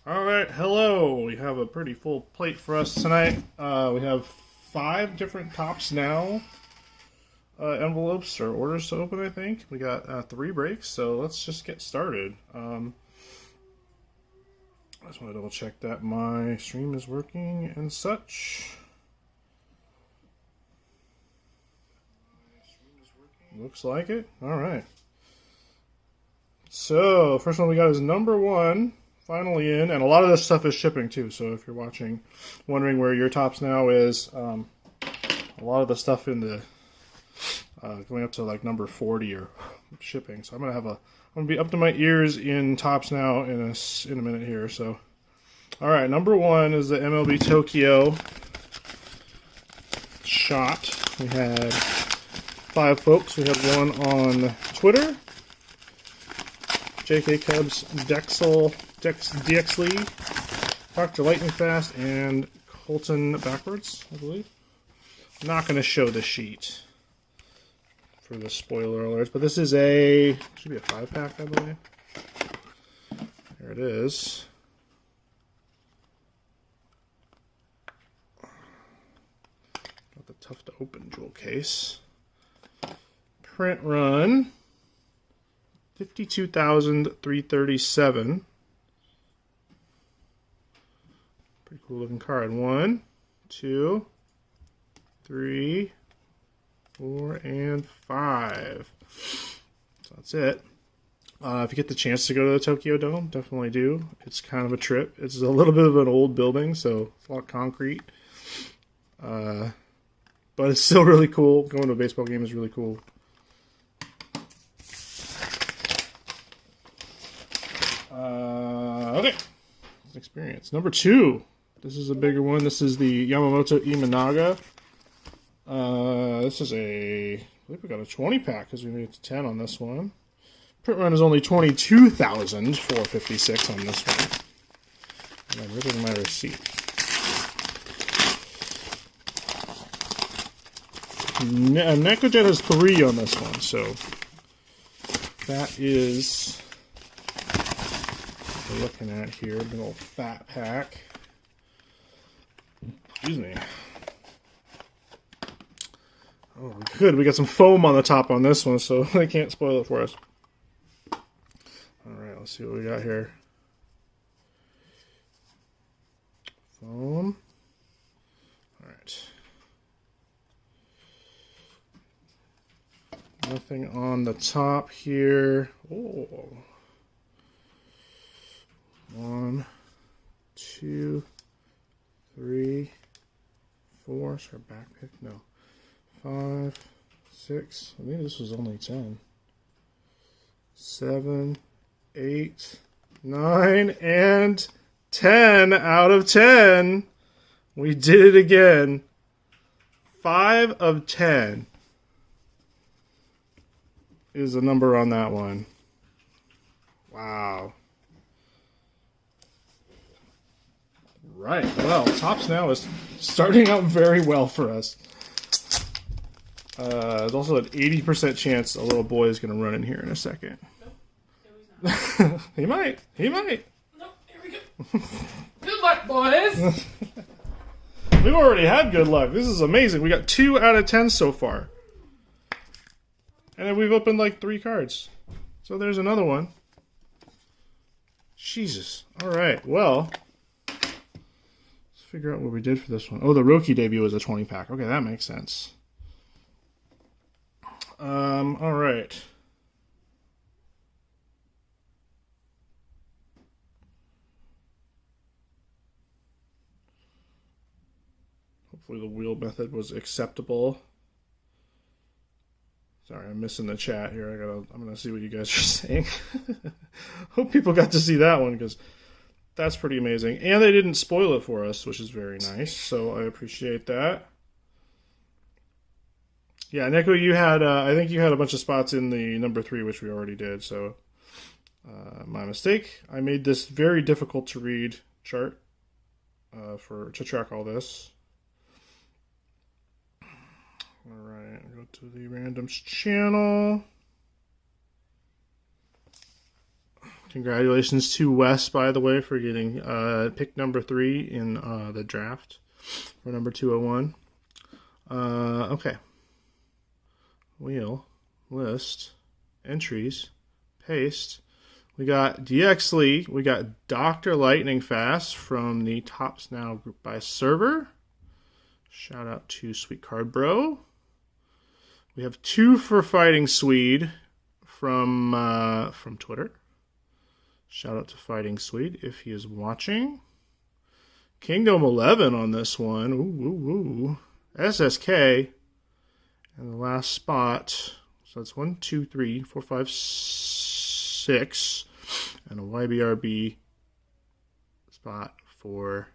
All right, hello. We have a pretty full plate for us tonight. We have 5 different Tops Now envelopes or orders to open, I think. We got 3 breaks, so let's just get started. I just want to double check that my stream is working and such. Looks like it. All right. So, first one we got is number 1. Finally in, and a lot of this stuff is shipping too, so if you're watching, wondering where your Tops Now is, a lot of the stuff in the going up to like number 40 or shipping. So I'm gonna be up to my ears in Tops Now in a minute here. So, all right, number 1 is the MLB Tokyo shot. We had 5 folks. We had one on Twitter. JK Cubs, Dexley, Dr. Lightning Fast, and Colton backwards, I believe. I'm not going to show the sheet for the spoiler alerts, but this is should be a 5-pack, I believe. There it is. Got the tough to open jewel case. Print run. 52,337. Pretty cool looking card. 1, 2, 3, 4, and 5. So that's it. If you get the chance to go to the Tokyo Dome, definitely do. It's kind of a trip. It's a little bit of an old building, so it's a lot of concrete. But it's still really cool. Going to a baseball game is really cool. Okay, experience. Number 2. This is a bigger one. This is the Yamamoto Imanaga. This is I believe we got a 20-pack because we made it to 10 on this one. Print run is only 22,456 on this one. And I'm ripping my receipt. NecoJet has 3 on this one, so that is what we're looking at here. Big old fat pack. Excuse me. Oh, good. We got some foam on the top on this one, so they can't spoil it for us. Alright, let's see what we got here. Foam. Alright. Nothing on the top here. Oh. 1, 2, 3, 4. Should I back pick? No. 5, 6. I think this was only 10. 7, 8, 9, and 10 out of 10. We did it again. 5 of 10 is the number on that one. Wow. Right, well, Tops Now is starting out very well for us. There's also an 80% chance a little boy is going to run in here in a second. Nope, no he's not. He might. Nope, here we go. Good luck, boys! We've already had good luck. This is amazing. We got 2 out of 10 so far. And then we've opened like 3 cards. So there's another one. Jesus. Alright, well, figure out what we did for this one. Oh, the Roki debut was a 20-pack. Okay, that makes sense. All right. Hopefully the wheel method was acceptable. Sorry, I'm missing the chat here. I'm gonna see what you guys are saying. Hope people got to see that one because that's pretty amazing. And they didn't spoil it for us, which is very nice. So I appreciate that. Yeah, Neko, you had, I think you had a bunch of spots in the number 3, which we already did. So my mistake. I made this very difficult to read chart to track all this. All right, go to the randoms channel. Congratulations to Wes, by the way, for getting pick number 3 in the draft for number 201. Okay. Wheel, list, entries, paste. We got DX Lee. We got Dr. Lightning Fast from the Tops Now group by server. Shout out to Sweet Card Bro. We have 2 for Fighting Swede from Twitter. Shout out to Fighting Swede if he is watching. Kingdom 11 on this one. Ooh. SSK. And the last spot. So that's 1, 2, 3, 4, 5, 6. And a YBRB spot for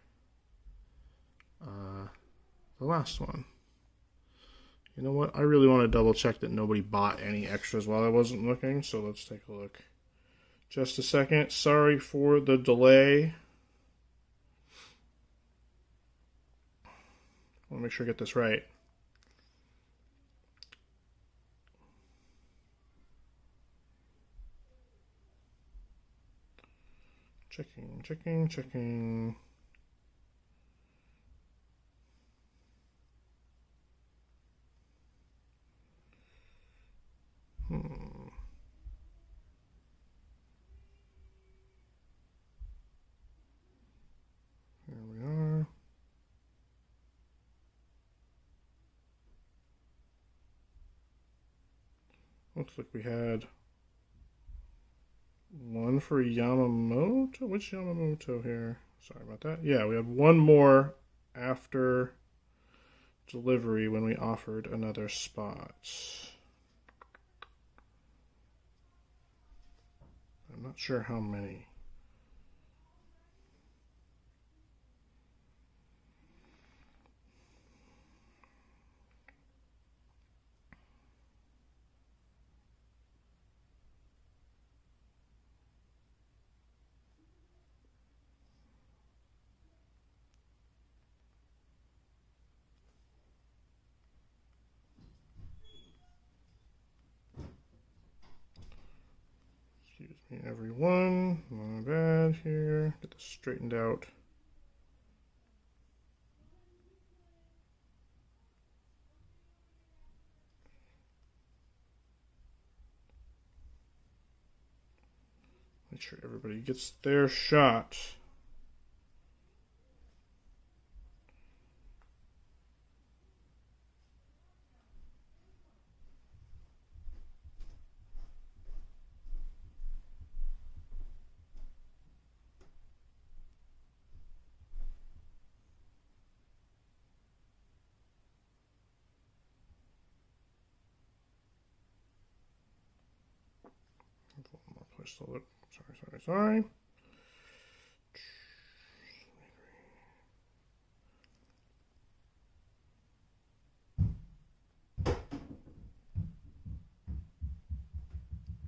the last one. You know what? I really want to double check that nobody bought any extras while I wasn't looking. So let's take a look. Just a second. Sorry for the delay. I want to make sure I get this right. Checking. Here we are. Looks like we had 1 for Yamamoto. Which Yamamoto here? Sorry about that. Yeah, we had 1 more after delivery when we offered another spot. I'm not sure how many. Excuse me, everyone. My bad here. Get this straightened out. Make sure everybody gets their shot. One more place to look. Sorry.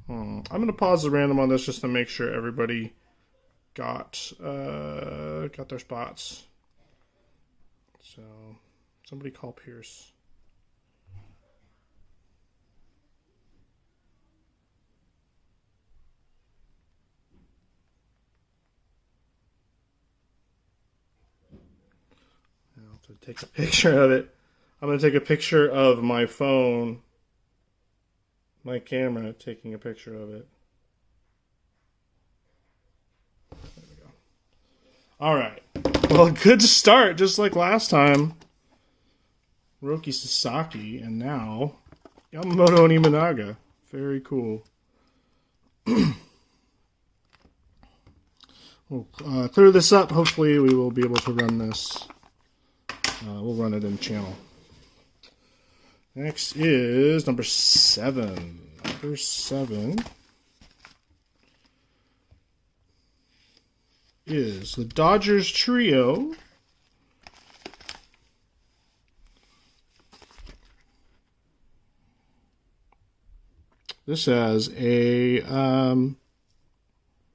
I'm going to pause the random on this just to make sure everybody got their spots. So, somebody call Pierce. I'll have to take a picture of it. I'm going to take a picture of my phone, my camera, taking a picture of it. There we go. All right. Well, good start, just like last time. Roki Sasaki, and now Yamamoto and Imanaga. Very cool. We'll clear this up. Hopefully we will be able to run this. We'll run it in channel. Next is number 7. Number 7 is the Dodgers Trio. This has a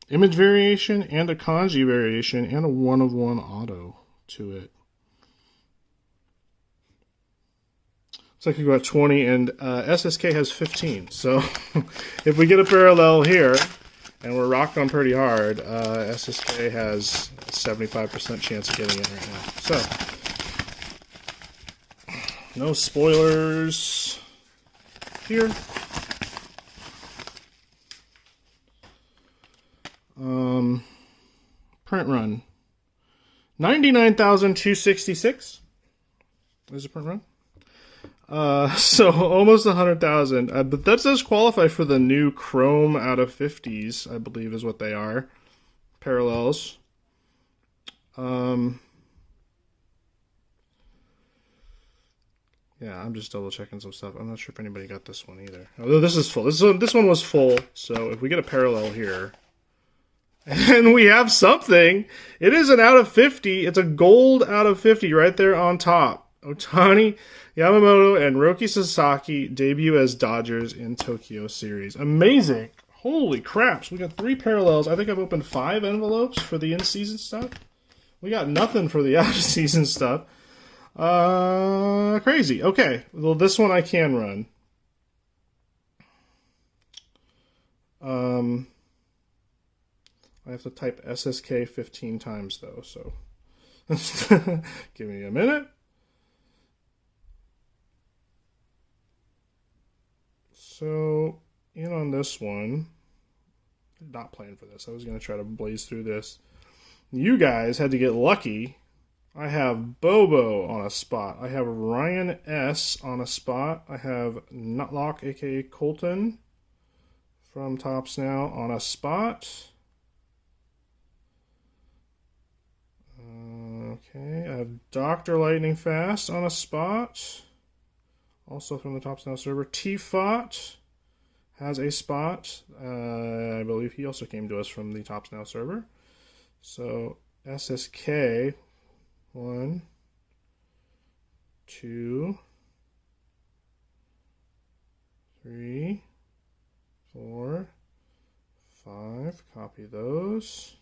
image variation and a kanji variation and a 1/1 auto to it. Looks like you got 20 and SSK has 15. So if we get a parallel here, and we're rocking them pretty hard. SSK has a 75% chance of getting it right now. So, no spoilers here. Print run. 99,266 is a print run. So almost 100,000. But that does qualify for the new Chrome out of 50s, I believe is what they are. Parallels. Yeah, I'm just double checking some stuff. I'm not sure if anybody got this one either. Although this is full. This one was full. So if we get a parallel here, and we have something. It is an out of 50. It's a gold out of 50 right there on top. Ohtani, Yamamoto, and Roki Sasaki debut as Dodgers in Tokyo Series. Amazing. Holy craps. We got 3 parallels. I think I've opened 5 envelopes for the in-season stuff. We got nothing for the out-of-season stuff. Crazy. Okay. Well, this one I can run. I have to type SSK 15 times, though, so give me a minute. So, in on this one, not playing for this. I was going to try to blaze through this. You guys had to get lucky. I have Bobo on a spot. I have Ryan S. on a spot. I have Nutlock, a.k.a. Colton, from Topps Now on a spot. Okay, I have Dr. Lightning Fast on a spot. Also from the Topps Now server. T-Fot has a spot. I believe he also came to us from the Topps Now server. So, SSK, 1, 2, 3, 4, 5. Copy those.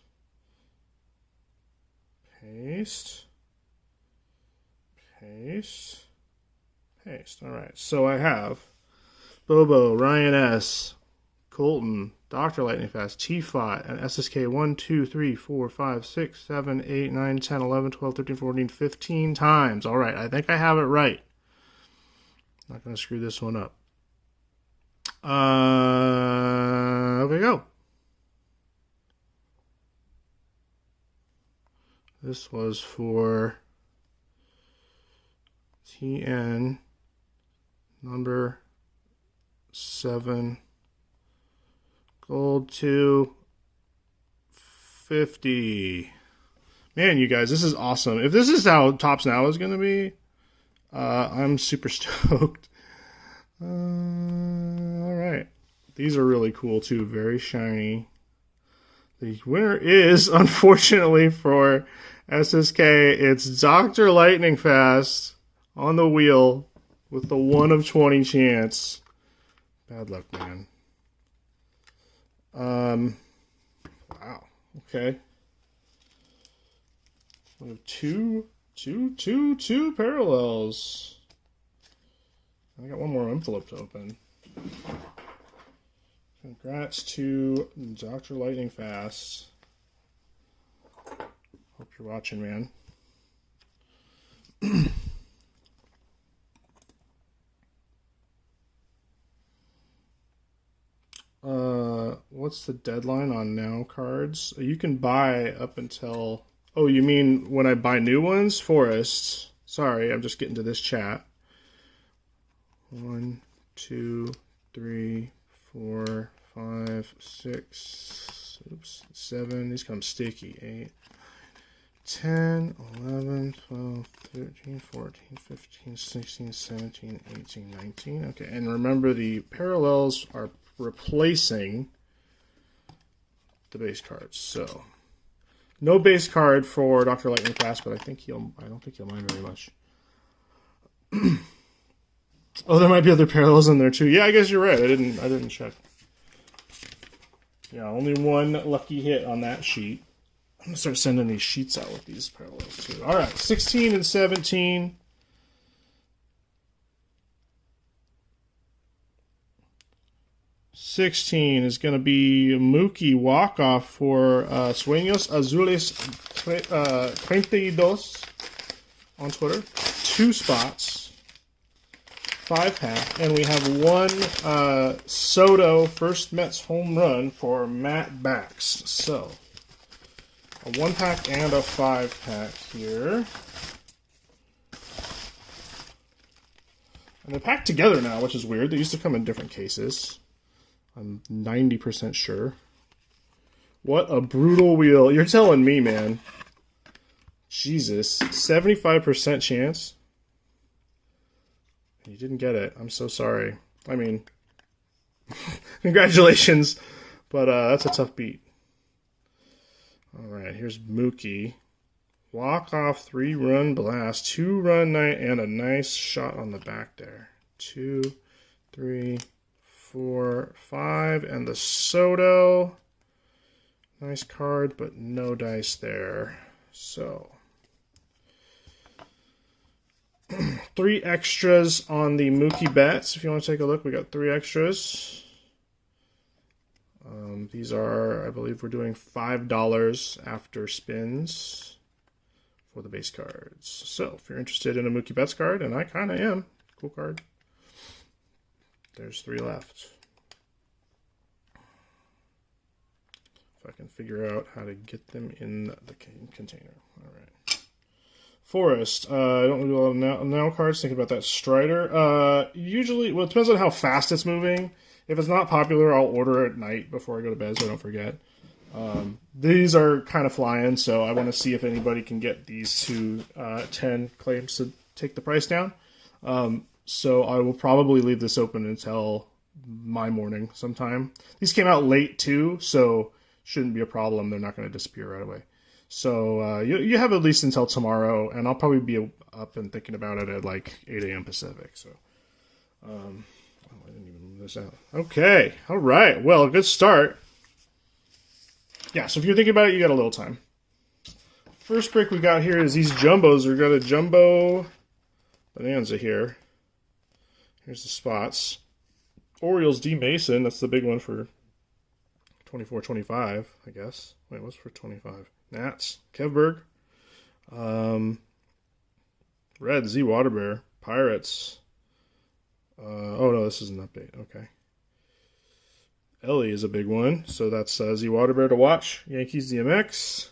Paste. Paste. Paste. Alright, so I have Bobo, Ryan S., Colton, Dr. Lightning Fast, T-Fot, and SSK 1, 2, 3, 4, 5, 6, 7, 8, 9, 10, 11, 12, 13, 14, 15 times. Alright, I think I have it right. Not going to screw this one up. Okay, go. This was for TN number 7, gold 250. Man, you guys, this is awesome. If this is how Topps Now is going to be, I'm super stoked. All right. These are really cool, too. Very shiny. The winner is, unfortunately for SSK, it's Dr. Lightning Fast on the wheel with the 1 of 20 chance. Bad luck, man. Wow. Okay. We have two parallels. I got one more envelope to open. Congrats to Dr. Lightning Fast. Hope you're watching, man. What's the deadline on Now cards? You can buy up until... Oh, you mean when I buy new ones? Forrest. Sorry, I'm just getting to this chat. 1, 2, 3, 4, 5, 6, 7. These come sticky. 8, 10, 11, 12, 13, 14, 15, 16, 17, 18, 19. Okay, and remember the parallels are replacing the base cards. So, no base card for Dr. Lightning Fast, but I don't think he'll mind very much. Oh, there might be other parallels in there too. Yeah, I guess you're right. I didn't check. Yeah, only one lucky hit on that sheet. I'm gonna start sending these sheets out with these parallels too. All right, 16 and 17. 16 is going to be Mookie walk-off for Sueños Azules 32 on Twitter. 2 spots. 5-pack. And we have 1 Soto first Mets home run for Matt Bax. So, a 1-pack and a 5-pack here. And they're packed together now, which is weird. They used to come in different cases. I'm 90% sure. What a brutal wheel. You're telling me, man. Jesus. 75% chance. You didn't get it. I'm so sorry. I mean, congratulations. But that's a tough beat. Alright, here's Mookie. Walk-off 3-run blast. 2-run night and a nice shot on the back there. 2, 3, 4, 5. And the Soto. Nice card, but no dice there. So, 3 extras on the Mookie bets. If you want to take a look, we got 3 extras. These are, I believe we're doing $5 after spins for the base cards. So, if you're interested in a Mookie Betts card, and I kind of am, cool card, there's 3 left. If I can figure out how to get them in the container. All right. Forest. I don't do a lot of now cards. Thinking about that Strider. Usually, well, it depends on how fast it's moving. If it's not popular, I'll order it at night before I go to bed so I don't forget. These are kind of flying, so I want to see if anybody can get these to 10 claims to take the price down. So I will probably leave this open until my morning sometime. These came out late too, so shouldn't be a problem. They're not going to disappear right away. So you have at least until tomorrow, and I'll probably be up and thinking about it at like 8 a.m. Pacific. So I didn't even move this out. Okay, all right. Well, good start. Yeah, so if you're thinking about it, you got a little time. First break we got here is these jumbos. We've got a jumbo bonanza here. Here's the spots. Orioles D. Mason. That's the big one for 24-25, I guess. Wait, what's for 25? Nats. Kevberg. Red. Z. Waterbear. Pirates. Oh, no, this is an update. Okay. Ellie is a big one. So that's Z. Waterbear to watch. Yankees DMX.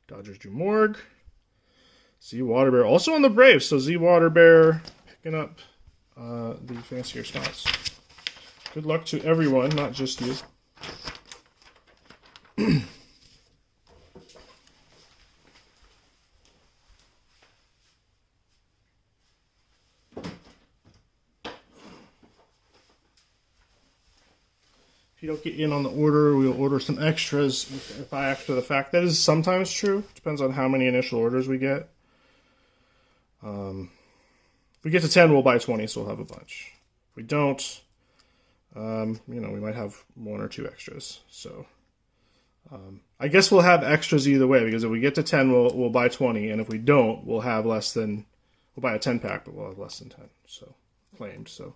Dodgers Drew Morg. Z. Waterbear also on the Braves. So Z. Waterbear picking up the fancier spots. Good luck to everyone, not just you. If you don't get in on the order, we'll order some extras if I after the fact. That is sometimes true. Depends on how many initial orders we get. If we get to 10, we'll buy 20, so we'll have a bunch. If we don't, we might have 1 or 2 extras. So I guess we'll have extras either way, because if we get to 10, we'll buy 20, and if we don't, we'll buy a 10-pack, but we'll have less than 10. So claimed. So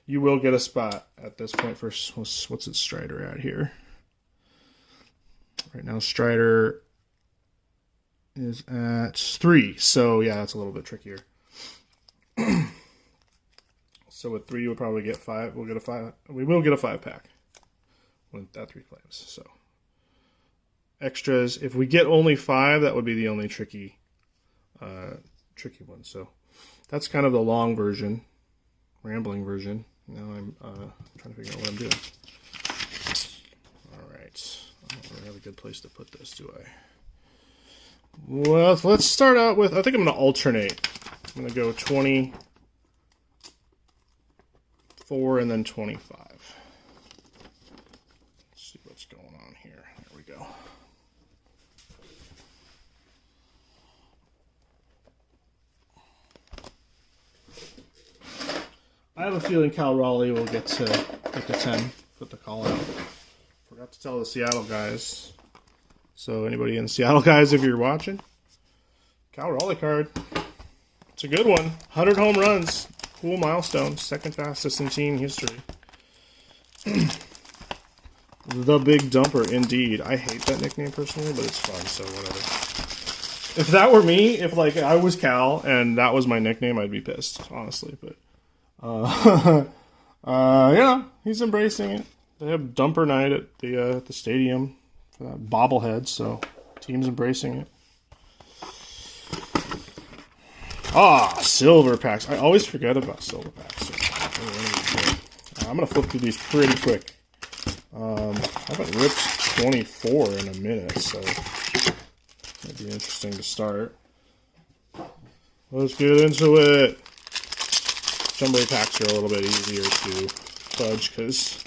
you will get a spot at this point for what's its Strider at here. Right now, Strider is at 3. So yeah, that's a little bit trickier. So with 3, we'll probably get 5. We'll get a 5. We will get a 5-pack with that 3 claims. So extras. If we get only 5, that would be the only tricky one. So that's kind of the long version, rambling version. Now I'm trying to figure out what I'm doing. All right. I don't really have a good place to put this, do I? Well, let's start out with, I think I'm going to alternate. I'm going to go 24 and then 25. Let's see what's going on here. There we go. I have a feeling Cal Raleigh will get to 10, put the call out. Forgot to tell the Seattle guys. So anybody in Seattle guys, if you're watching, Cal Raleigh card. It's a good one. 100 home runs. Cool milestone. Second fastest in team history. The Big Dumper, indeed. I hate that nickname personally, but it's fun, so whatever. If that were me, if like I was Cal and that was my nickname, I'd be pissed, honestly. But yeah, he's embracing it. They have Dumper Night at the stadium for that bobblehead, so team's embracing it. Ah, silver packs. I always forget about silver packs. I'm gonna flip through these pretty quick. I haven't ripped 24 in a minute, so it'd be interesting to start. Let's get into it. Jumbo packs are a little bit easier to fudge because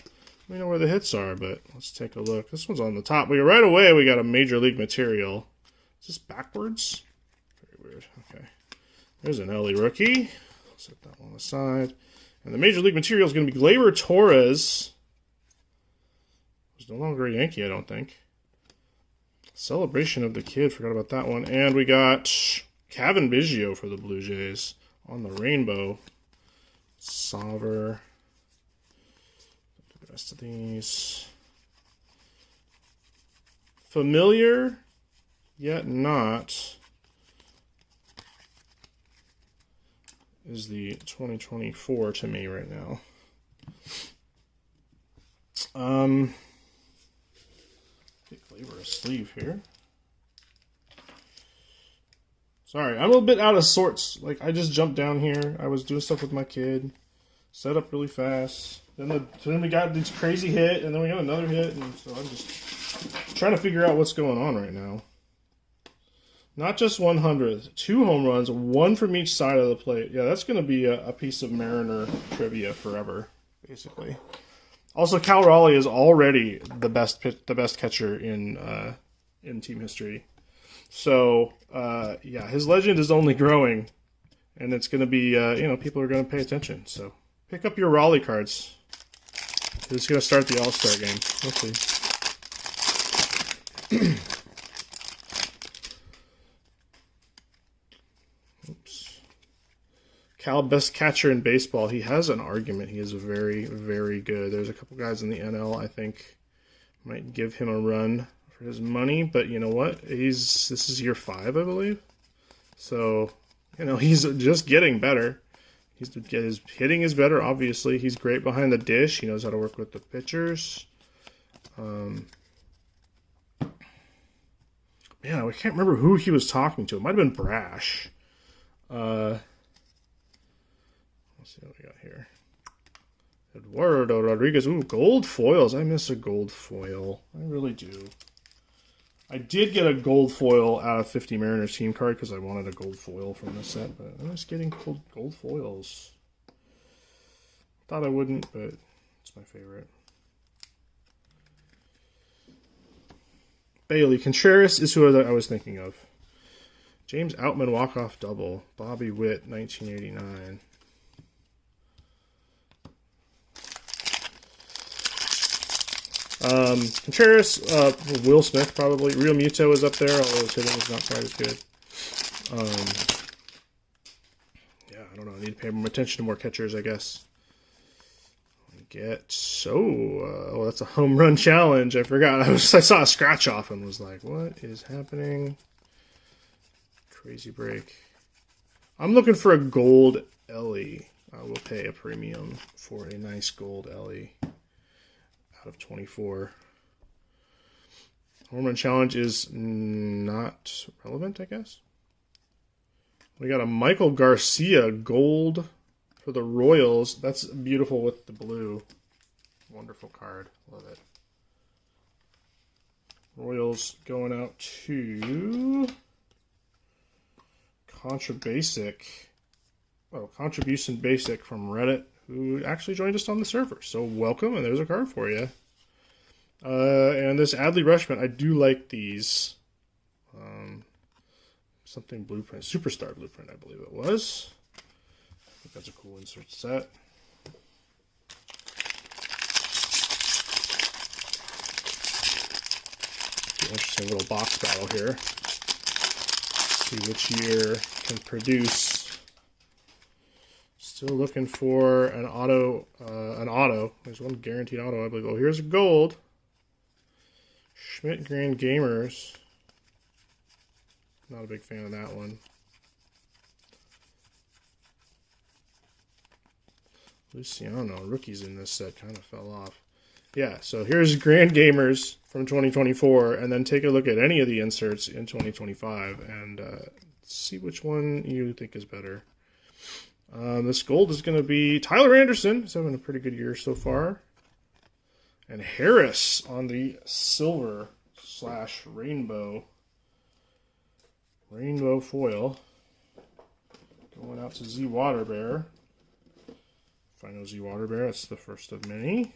we know where the hits are, but let's take a look. This one's on the top. Right away we got a Major League material. Is this backwards? Very weird. Okay. There's an Ellie rookie. Set that one aside. And the Major League material is going to be Gleyber Torres. Who's no longer a Yankee, I don't think. Celebration of the Kid. Forgot about that one. And we got Cavan Biggio for the Blue Jays on the rainbow. Sauver. The rest of these. Familiar, yet not, is the 2024 to me right now. Get Gleyber a sleeve here. Sorry, I'm a little bit out of sorts. Like, I just jumped down here. I was doing stuff with my kid. Set up really fast. Then we got this crazy hit, and then we got another hit, and so I'm just trying to figure out what's going on right now. Not just 100, 2 home runs, 1 from each side of the plate. Yeah, that's going to be a piece of Mariner trivia forever, basically. Also, Cal Raleigh is already the best catcher in team history. So, yeah, his legend is only growing, and it's going to be, people are going to pay attention. So, pick up your Raleigh cards. It's going to start the All-Star game. We'll see. Oops. Cal, best catcher in baseball. He has an argument. He is very, very good. There's a couple guys in the NL I think might give him a run for his money, but you know what? This is year 5, I believe. So, he's just getting better. His hitting is better, obviously. He's great behind the dish. He knows how to work with the pitchers. Yeah, I can't remember who he was talking to. It might have been Brash. Let's see what we got here. Eduardo Rodriguez. Ooh, gold foils. I miss a gold foil. I really do. I did get a gold foil out of 50 Mariners team card because I wanted a gold foil from this set, but I'm just getting gold foils. Thought I wouldn't, but it's my favorite. Bailey Contreras is who I was thinking of. James Outman walk-off double. Bobby Witt, 1989. Contreras, Will Smith probably. Real Muto is up there, although his hitting is not quite as good. Yeah, I don't know. I need to pay more attention to more catchers, I guess. That's a home run challenge. I forgot. I saw a scratch off and was like, what is happening? Crazy break. I'm looking for a gold Ellie. I will pay a premium for a nice gold Ellie out of 24. Home run challenge is not relevant, I guess. We got a Michael Garcia gold for the Royals. That's beautiful with the blue. Wonderful card. Love it. Royals going out to Contribution Basic from Reddit, who actually joined us on the server. So welcome, and there's a card for you. And this Adley Rutschman, I do like these. Something blueprint, Superstar blueprint, I believe it was. I think that's a cool insert set. Interesting little box battle here. See which year can produce. Still looking for an auto. There's one guaranteed auto, I believe. Oh, here's a gold. Schmidt Grand Gamers. Not a big fan of that one. Luciano, rookies in this set kind of fell off. Yeah, so here's Grand Gamers from 2024, and then take a look at any of the inserts in 2025 and see which one you think is better. This gold is going to be Tyler Anderson. He's having a pretty good year so far. And Harris on the silver / rainbow foil. Going out to Z Waterbear. If I know Z Waterbear, it's the first of many.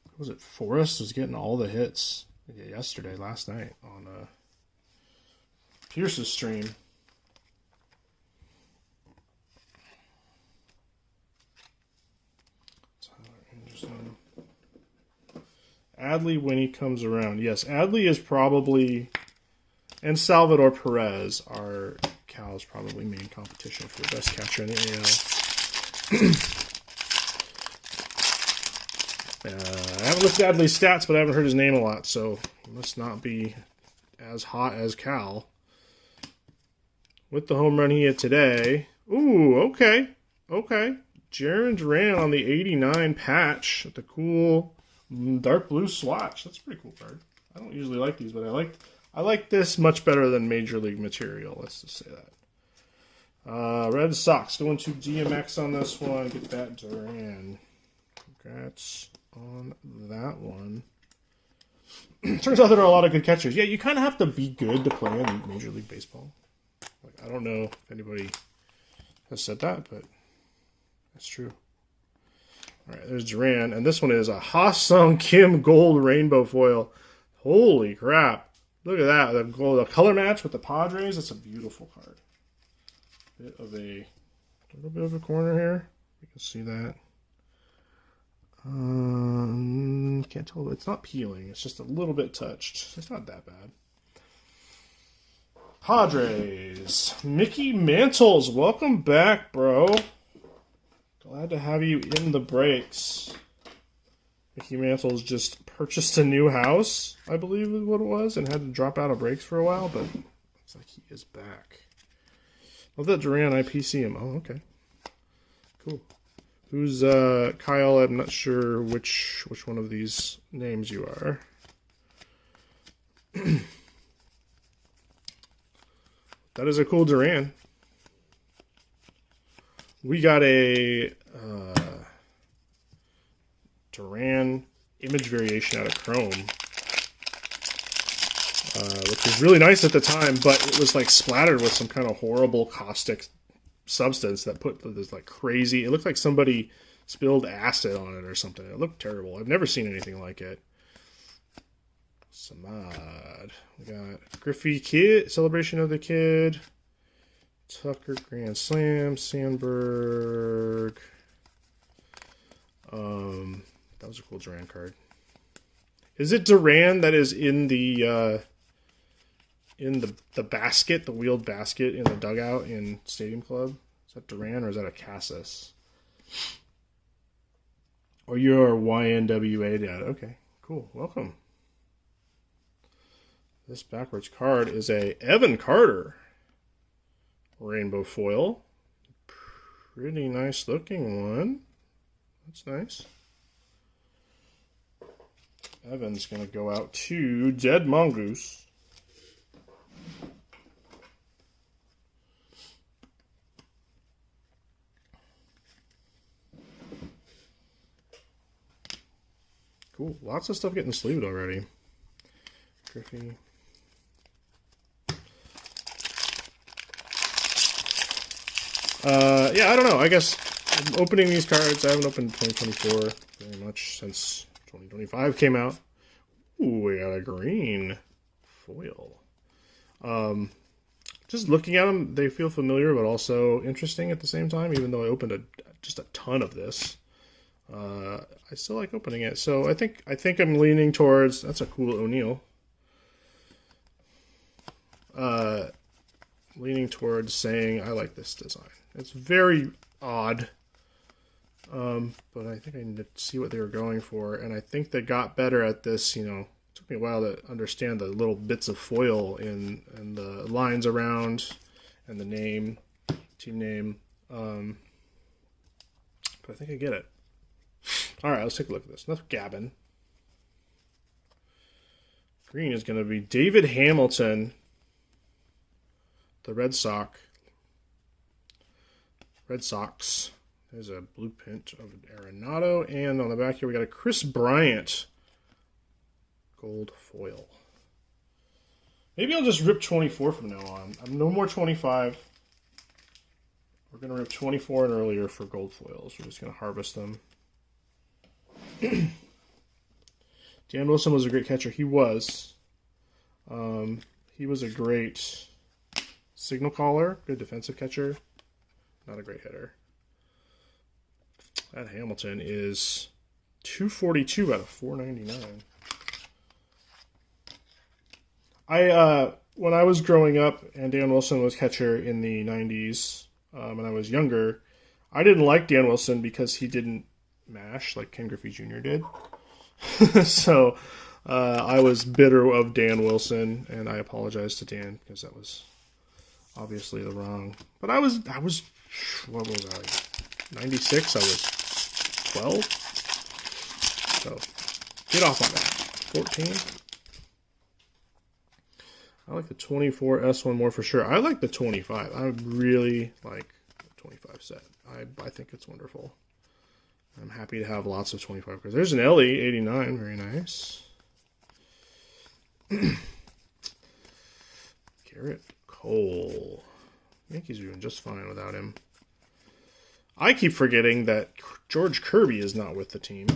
What was it? Forrest was getting all the hits last night on Pierce's stream. Adley when he comes around. Yes, Adley is probably, and Salvador Perez are Cal's probably main competition for the best catcher in the AL. I haven't looked at Adley's stats, but I haven't heard his name a lot, so he must not be as hot as Cal. With the home run he hit today. Ooh, okay. Jaron Duran on the 89 patch with the cool dark blue swatch. That's a pretty cool card. I don't usually like these, but I like this much better than Major League material. Let's just say that. Red Sox going to DMX on this one. Get that Duran. Congrats on that one. Turns out there are a lot of good catchers. Yeah, you kind of have to be good to play in Major League Baseball. Like, I don't know if anybody has said that, but that's true. All right, there's Duran, and this one is a Ha-Sung Kim Gold Rainbow Foil. Holy crap. Look at that. The color match with the Padres. That's a beautiful card. A little bit of a corner here. You can see that. Can't tell. It's not peeling. It's just a little bit touched. It's not that bad. Padres. Mickey Mantles. Welcome back, bro. Glad to have you in the breaks. Mickey Mantles just purchased a new house, I believe is what it was, and had to drop out of breaks for a while, but looks like he is back. Love that Duran IPC him. Oh, okay. Cool. Who's Kyle? I'm not sure which one of these names you are. That is a cool Duran. We got a Duran image variation out of Chrome, which was really nice at the time, but it was like splattered with some kind of horrible caustic substance that put this like crazy. It looked like somebody spilled acid on it or something. It looked terrible. I've never seen anything like it. Samad. We got Griffey Kid, Celebration of the Kid. Tucker Grand Slam, Sandberg. That was a cool Duran card. Is it Duran that is in the basket, the wheeled basket in the dugout in Stadium Club? Is that Duran or is that a Cassis? Or your YNWA dad? Okay, cool. Welcome. This backwards card is a Evan Carter rainbow foil. Pretty nice looking one. That's nice. Evan's going to go out to Dead Mongoose. Cool. Lots of stuff getting sleeved already. Griffey. Yeah, I don't know. I guess I'm opening these cards. I haven't opened 2024 very much since 2025 came out. Ooh, we got a green foil. Just looking at them, they feel familiar, but also interesting at the same time, even though I opened just a ton of this. I still like opening it. So I think I'm leaning towards, that's a cool O'Neal. Leaning towards saying I like this design. It's very odd. but I think I need to see what they were going for, and I think they got better at this. It took me a while to understand the little bits of foil and the lines around and the name, team name. But I think I get it. All right, let's take a look at this. Enough gabbing. Green is going to be David Hamilton, the Red Sox. There's a blue print of Arenado. And on the back here, we got a Chris Bryant gold foil. Maybe I'll just rip 24 from now on. I'm no more 25. We're going to rip 24 and earlier for gold foils. We're just going to harvest them. Dan Wilson was a great catcher. He was. He was a great signal caller, good defensive catcher, not a great hitter. That Hamilton is 242 out of 499. When I was growing up and Dan Wilson was catcher in the 90s, when I was younger, I didn't like Dan Wilson because he didn't mash like Ken Griffey Jr. did. So I was bitter of Dan Wilson, and I apologize to Dan because that was obviously the wrong. But I was what was I? 96. I was 12. So get off on that. 14. I like the 24 S1 more for sure. I like the 25. I really like the 25 set. I think it's wonderful. I'm happy to have lots of 25 cards. There's an Ellie 89, very nice. Garrett Cole. Yankees are doing just fine without him. I keep forgetting that George Kirby is not with the team.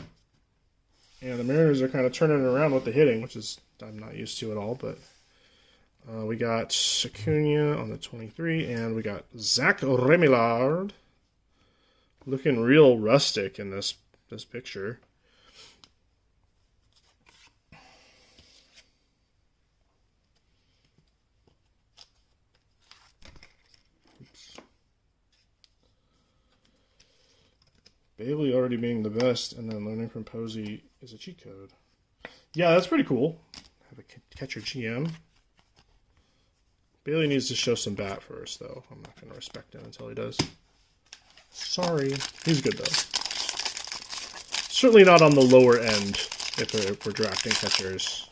And the Mariners are kind of turning it around with the hitting, which is I'm not used to at all. But we got Acuna on the 23, and we got Zach Remillard. Looking real rustic in this picture. Oops. Bailey already being the best, and then learning from Posey is a cheat code. Yeah, that's pretty cool. Have a catcher GM. Bailey needs to show some bat first, though. I'm not going to respect him until he does. Sorry. He's good, though. Certainly not on the lower end if we're drafting catchers.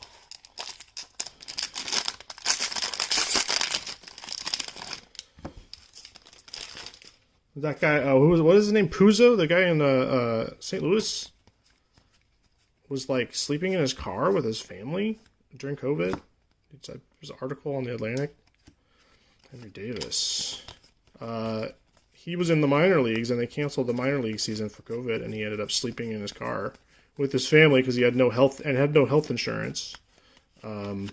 That guy, what is his name? Puzo? The guy in St. Louis was like sleeping in his car with his family during COVID. There's an article on the Atlantic. Henry Davis. He was in the minor leagues, and they canceled the minor league season for COVID, and he ended up sleeping in his car with his family because he had no health insurance. And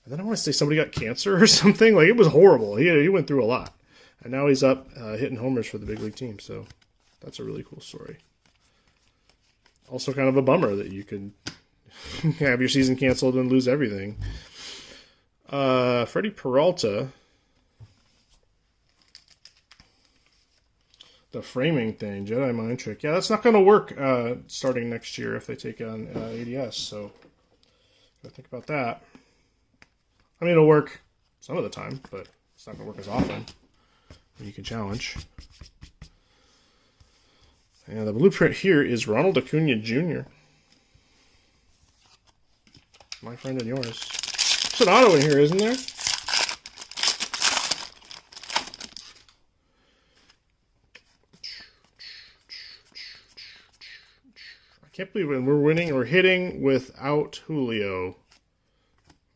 then I want to say somebody got cancer or something. Like, it was horrible. He went through a lot, and now he's up hitting homers for the big league team. So that's a really cool story. Also, kind of a bummer that you could have your season canceled and lose everything. Freddie Peralta. The framing thing, Jedi Mind Trick. Yeah, that's not going to work starting next year if they take on ADS, so gotta think about that. I mean, it'll work some of the time, but it's not going to work as often when you can challenge. And the blueprint here is Ronald Acuna Jr. My friend and yours. There's an auto in here, isn't there? I can't believe when we're hitting without Julio.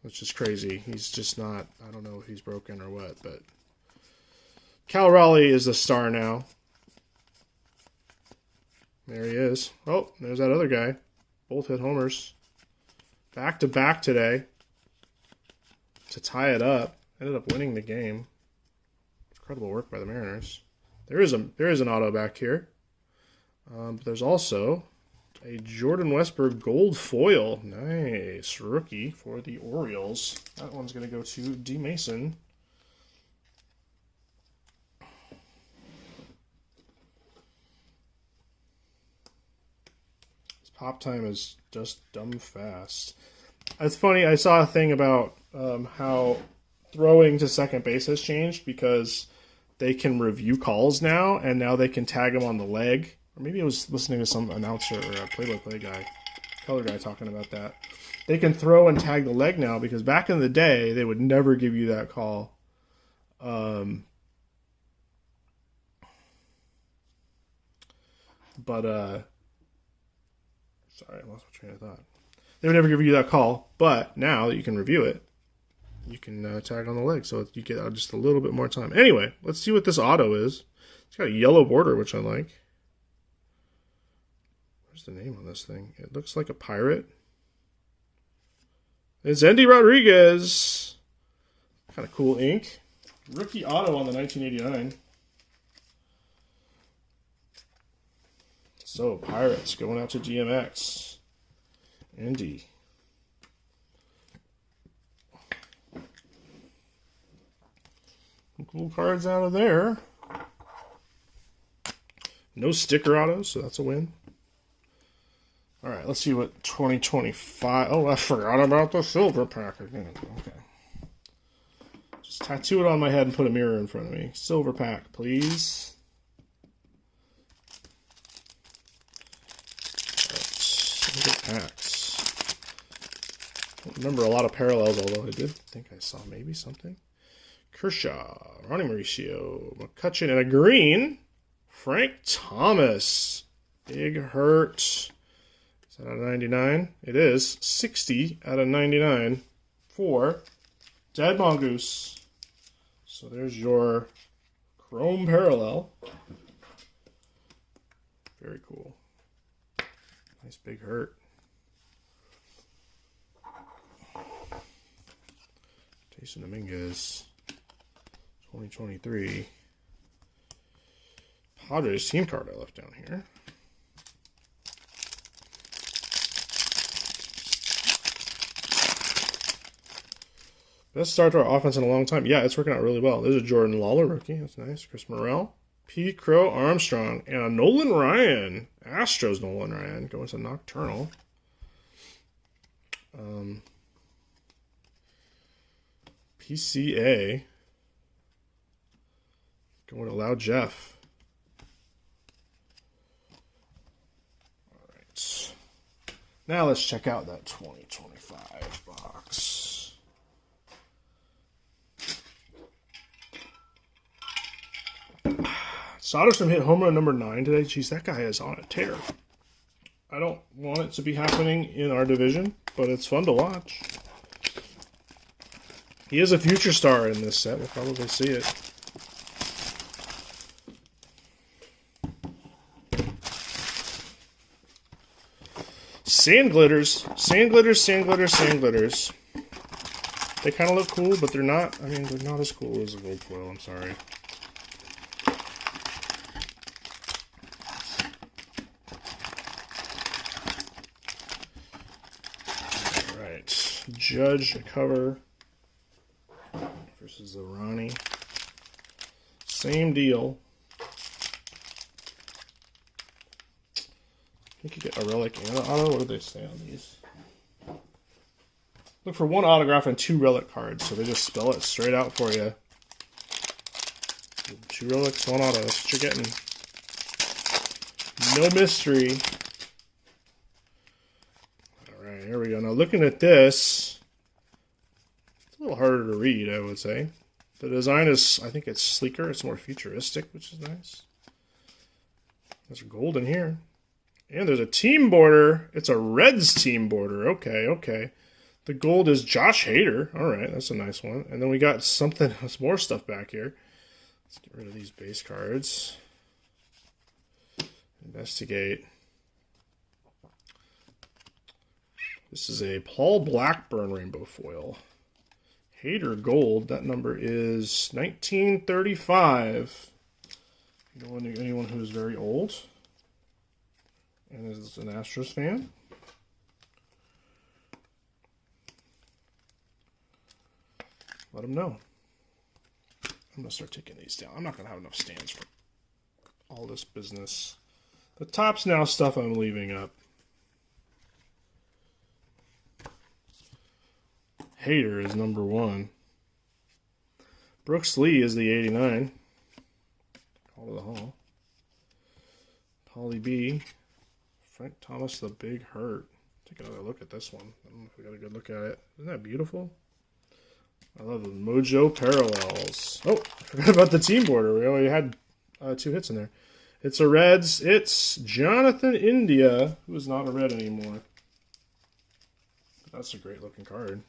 That's just crazy. He's just not, I don't know if he's broken or what, but Cal Raleigh is the star now. There he is. Oh, there's that other guy. Both hit homers. Back to back today to tie it up. Ended up winning the game. Incredible work by the Mariners. There is an auto back here. But there's also a Jordan Westburg gold foil. Nice. Rookie for the Orioles. That one's going to go to D. Mason. Pop time is just dumb fast. It's funny, I saw a thing about how throwing to second base has changed because they can review calls now, and now they can tag them on the leg. Or maybe I was listening to some announcer or a play-by-play guy, color guy talking about that. They can throw and tag the leg now because back in the day, they would never give you that call. Sorry, I lost my train of thought. They would never give you that call, but now that you can review it, you can tag on the leg, so you get just a little bit more time. Anyway, let's see what this auto is. It's got a yellow border, which I like. Where's the name on this thing? It looks like a pirate. It's Andy Rodriguez. Kind of cool ink. Rookie auto on the 1989. So, Pirates going out to DMX. Andy. Cool cards out of there. No sticker autos, so that's a win. All right, let's see what 2025. Oh, I forgot about the silver pack again. Okay. Just tattoo it on my head and put a mirror in front of me. Silver pack, please. All right, silver packs. I don't remember a lot of parallels, although I did think I saw maybe something. Kershaw, Ronnie Mauricio, McCutcheon, and a green. Frank Thomas. Big hurt. Is that out of 99? It is. 60 out of 99 for Dead Mongoose. So there's your chrome parallel. Very cool. Nice big hurt. Jason Dominguez. 2023. Padres team card I left down here. Best start to our offense in a long time. Yeah, it's working out really well. There's a Jordan Lawler rookie. That's nice. Chris Morrell. P. Crow Armstrong. And a Nolan Ryan. Astros Nolan Ryan. Going to Nocturnal. PCA. Going to Loud Jeff. All right. Now let's check out that 2025 box. Soderstrom hit home run number 9 today. Jeez, that guy is on a tear. I don't want it to be happening in our division, but it's fun to watch. He is a future star in this set. We'll probably see it. Sand glitters. Sand glitters, sand glitters, sand glitters. They kind of look cool, but they're not, I mean, they're not as cool as a gold foil. I'm sorry. All right. Judge cover versus the Ronnie. Same deal. I think you get a relic and an auto. What do they say on these? Look for 1 autograph and 2 relic cards. So they just spell it straight out for you. 2 relics, 1 auto. That's what you're getting. No mystery. Alright, here we go. Now looking at this, it's a little harder to read, I would say. The design is, I think it's sleeker. It's more futuristic, which is nice. There's gold in here. And there's a team border. It's a Reds team border. Okay, okay. The gold is Josh Hader. All right, that's a nice one. And then we got something, there's more stuff back here. Let's get rid of these base cards. Investigate. This is a Paul Blackburn rainbow foil. Hader gold. That number is 1935. Anyone who's very old and is an Astros fan. Let them know. I'm going to start taking these down. I'm not going to have enough stands for all this business. The Topps Now stuff I'm leaving up. Hader is number 1. Brooks Lee is the 89. Call to the Hall. Polly B. Frank Thomas, the Big Hurt. Take another look at this one. I don't know if we got a good look at it. Isn't that beautiful? I love the Mojo Parallels. Oh, I forgot about the team border. We already had 2 hits in there. It's a Reds. It's Jonathan India, who is not a Red anymore. That's a great looking card.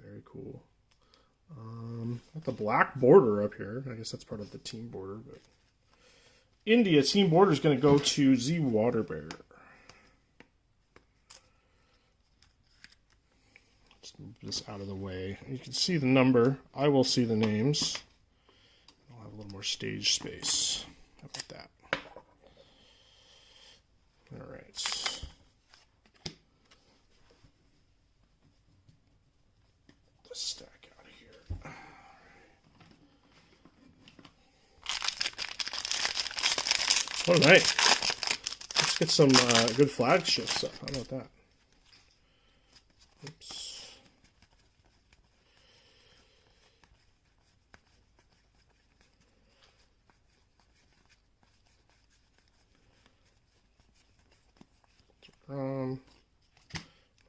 Very cool. Got the black border up here. I guess that's part of the team border. But India team border is going to go to Z Waterbear. Let's move this out of the way. You can see the number. I will see the names. I'll have a little more stage space. How about that? All right. Let's stack out of here. All right. Let's get some good flagship stuff. How about that? Oops.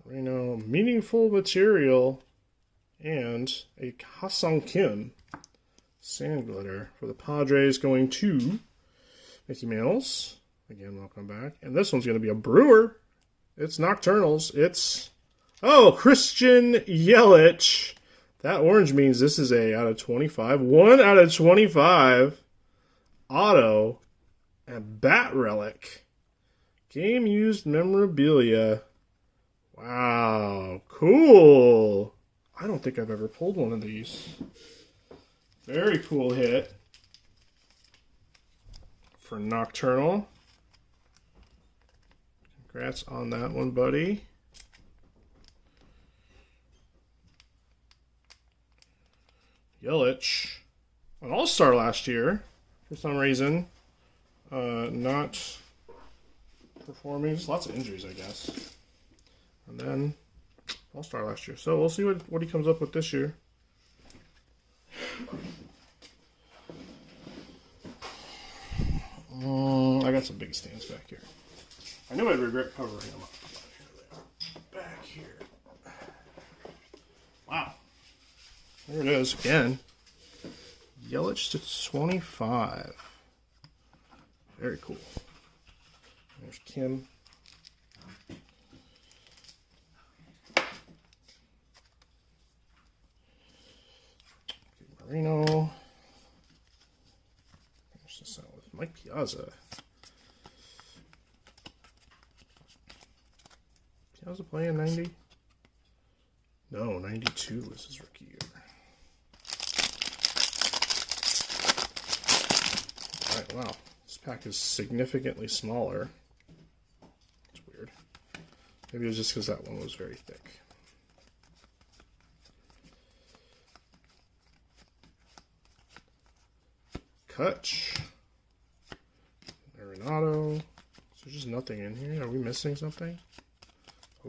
Marino, meaningful material, and a Ha-Sung Kim sand glitter for the Padres going to Mickey Mills. Again, welcome back. And this one's going to be a Brewer. It's Nocturnals. It's, oh, Christian Yelich. That orange means this is a out of 25. 1 out of 25. Auto and Bat Relic. Game used memorabilia. Wow. Cool. I don't think I've ever pulled one of these. Very cool hit for Nocturnal. Congrats on that one, buddy. Yelich, an all-star last year. For some reason, not performing. Just lots of injuries, I guess. And then all-star last year. So we'll see what he comes up with this year. I got some big stands back here. I knew I'd regret covering them up. Back here. Wow. There it is again. Yelich to 25. Very cool. There's Kim. Marino. There's this out with Mike Piazza. Piazza playing 90? No, 92 was his rookie year. Alright, wow. This pack is significantly smaller. It's weird. Maybe it was just because that one was very thick. Kutch. Arenado. So there's just nothing in here. Are we missing something?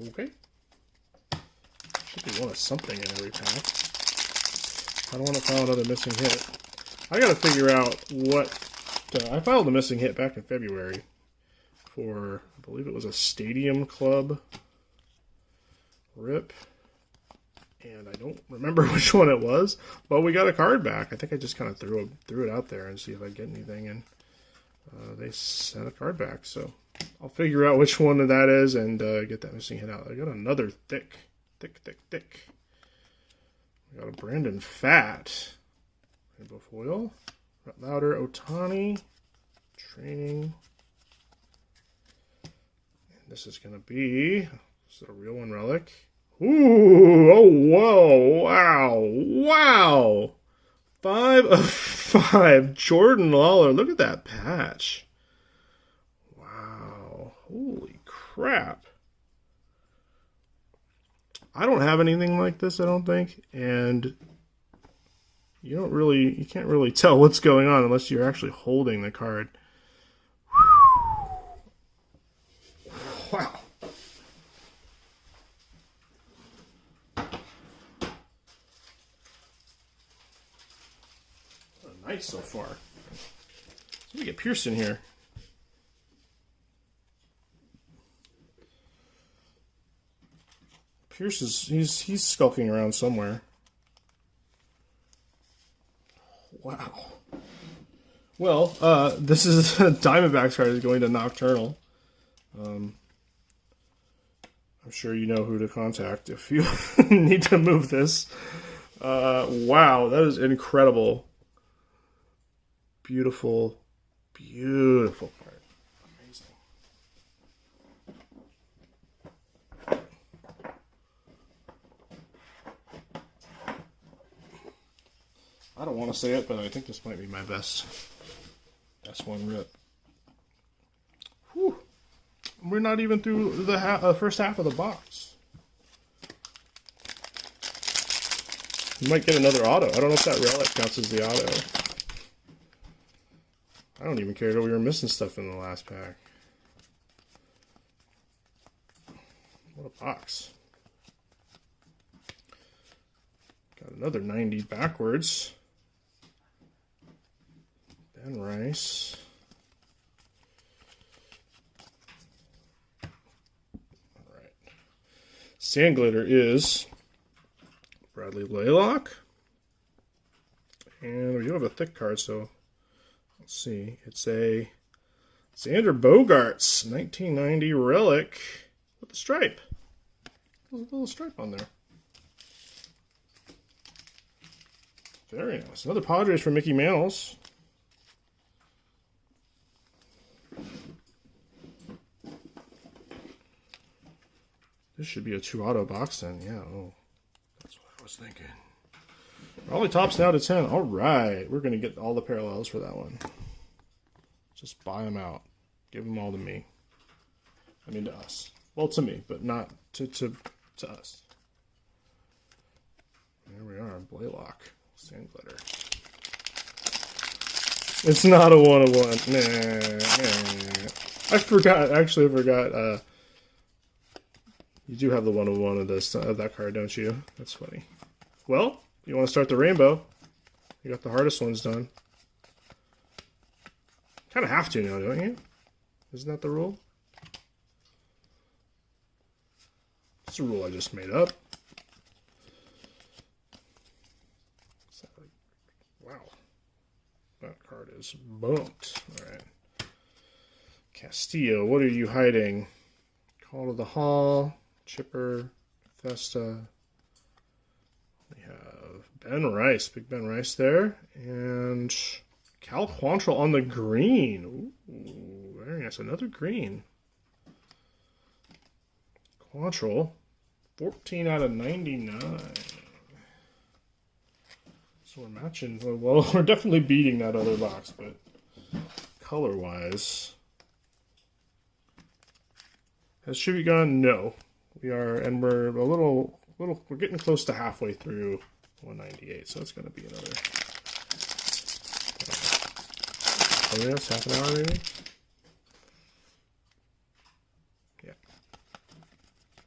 Okay. Should be one of something in every pack. I don't want to file another missing hit. I gotta figure out what... I filed a missing hit back in February for, I believe it was a Stadium Club rip. And I don't remember which one it was, but we got a card back. I think I just kind of threw it out there and see if I get anything, and they sent a card back. So I'll figure out which one that is and get that missing hit out. I got another thick. We got a Brandon Fat. Rainbow foil. Got Louder, Otani. Training. And this is going to be, this is a real one relic. Ooh, oh, whoa, wow. 5 of 5. Jordan Lawler. Look at that patch. Wow. Holy crap. I don't have anything like this, I don't think. And you can't really tell what's going on unless you're actually holding the card. Wow. nice so far. So we get Pearson here. Pierce is he's skulking around somewhere. Wow. Well, this is a Diamondbacks card is going to Nocturnal. I'm sure you know who to contact if you need to move this. Wow, that is incredible. Beautiful, beautiful card. Amazing. I don't want to say it, but I think this might be my best one rip. Whew. We're not even through the first half of the box. You might get another auto. I don't know if that relic counts as the auto. I don't even care that we were missing stuff in the last pack. What a box. Got another 90 backwards. Ben Rice. All right. Sand Glitter is Bradley Laylock. And we do have a thick card, so let's see. It's a Xander Bogaerts 1990 relic with a stripe. There's a little stripe on there. Very nice. Another Padres for Mickey Mantles. This should be a 2-auto box then. Yeah, oh, that's what I was thinking. All the tops now to 10. All right, we're going to get all the parallels for that one. Just buy them out. Give them all to me. I mean to us. Well, to me, but not to us. There we are, Blaylock. Sand Glitter. It's not a 1-of-1. Nah. I forgot. Actually, I forgot. You do have the 1-of-1 of that card, don't you? That's funny. Well, you want to start the rainbow? You got the hardest ones done. Kind of have to now, don't you? Isn't that the rule? It's a rule I just made up. Wow. That card is bumped. Alright. Castillo, what are you hiding? Call to the Hall, Chipper, Festa. We have Ben Rice, Big Ben Rice there. And Cal Quantrill on the green. Ooh, very nice. Another green. Quantrill, 14 out of 99. So we're matching. Well, we're definitely beating that other box, but color-wise, has Shibby gone? No, we are, and we're a little. We're getting close to halfway through 198, so it's going to be another. Oh yes, half an hour maybe. Yeah.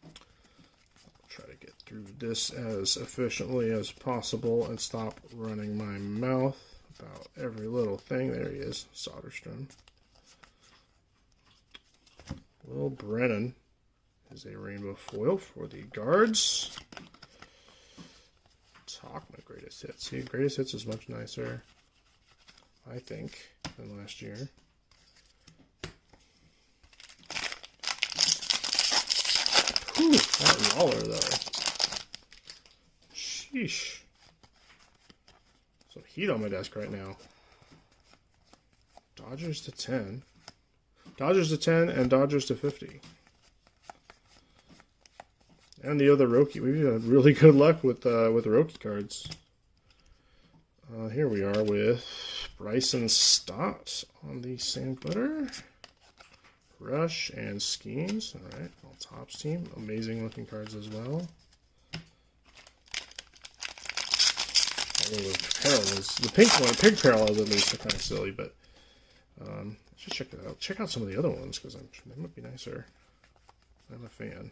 I'll try to get through this as efficiently as possible and stop running my mouth about every little thing. There he is, Soderstrom. Will Brennan is a rainbow foil for the Guards. Talkman greatest hits. See, greatest hits is much nicer, I think, than last year. Whew, that Waller though. Sheesh. Some heat on my desk right now. Dodgers to 10. Dodgers to 10 and Dodgers to 50. And the other Roki. We've had really good luck with Roki cards. Here we are with Bryson Stott on the Sand Glitter. Rush and Schemes. All right, all Topps team. Amazing looking cards as well. The pink one, pink parallels at least are kind of silly, but just check it out. Check out some of the other ones because they might be nicer. I'm a fan.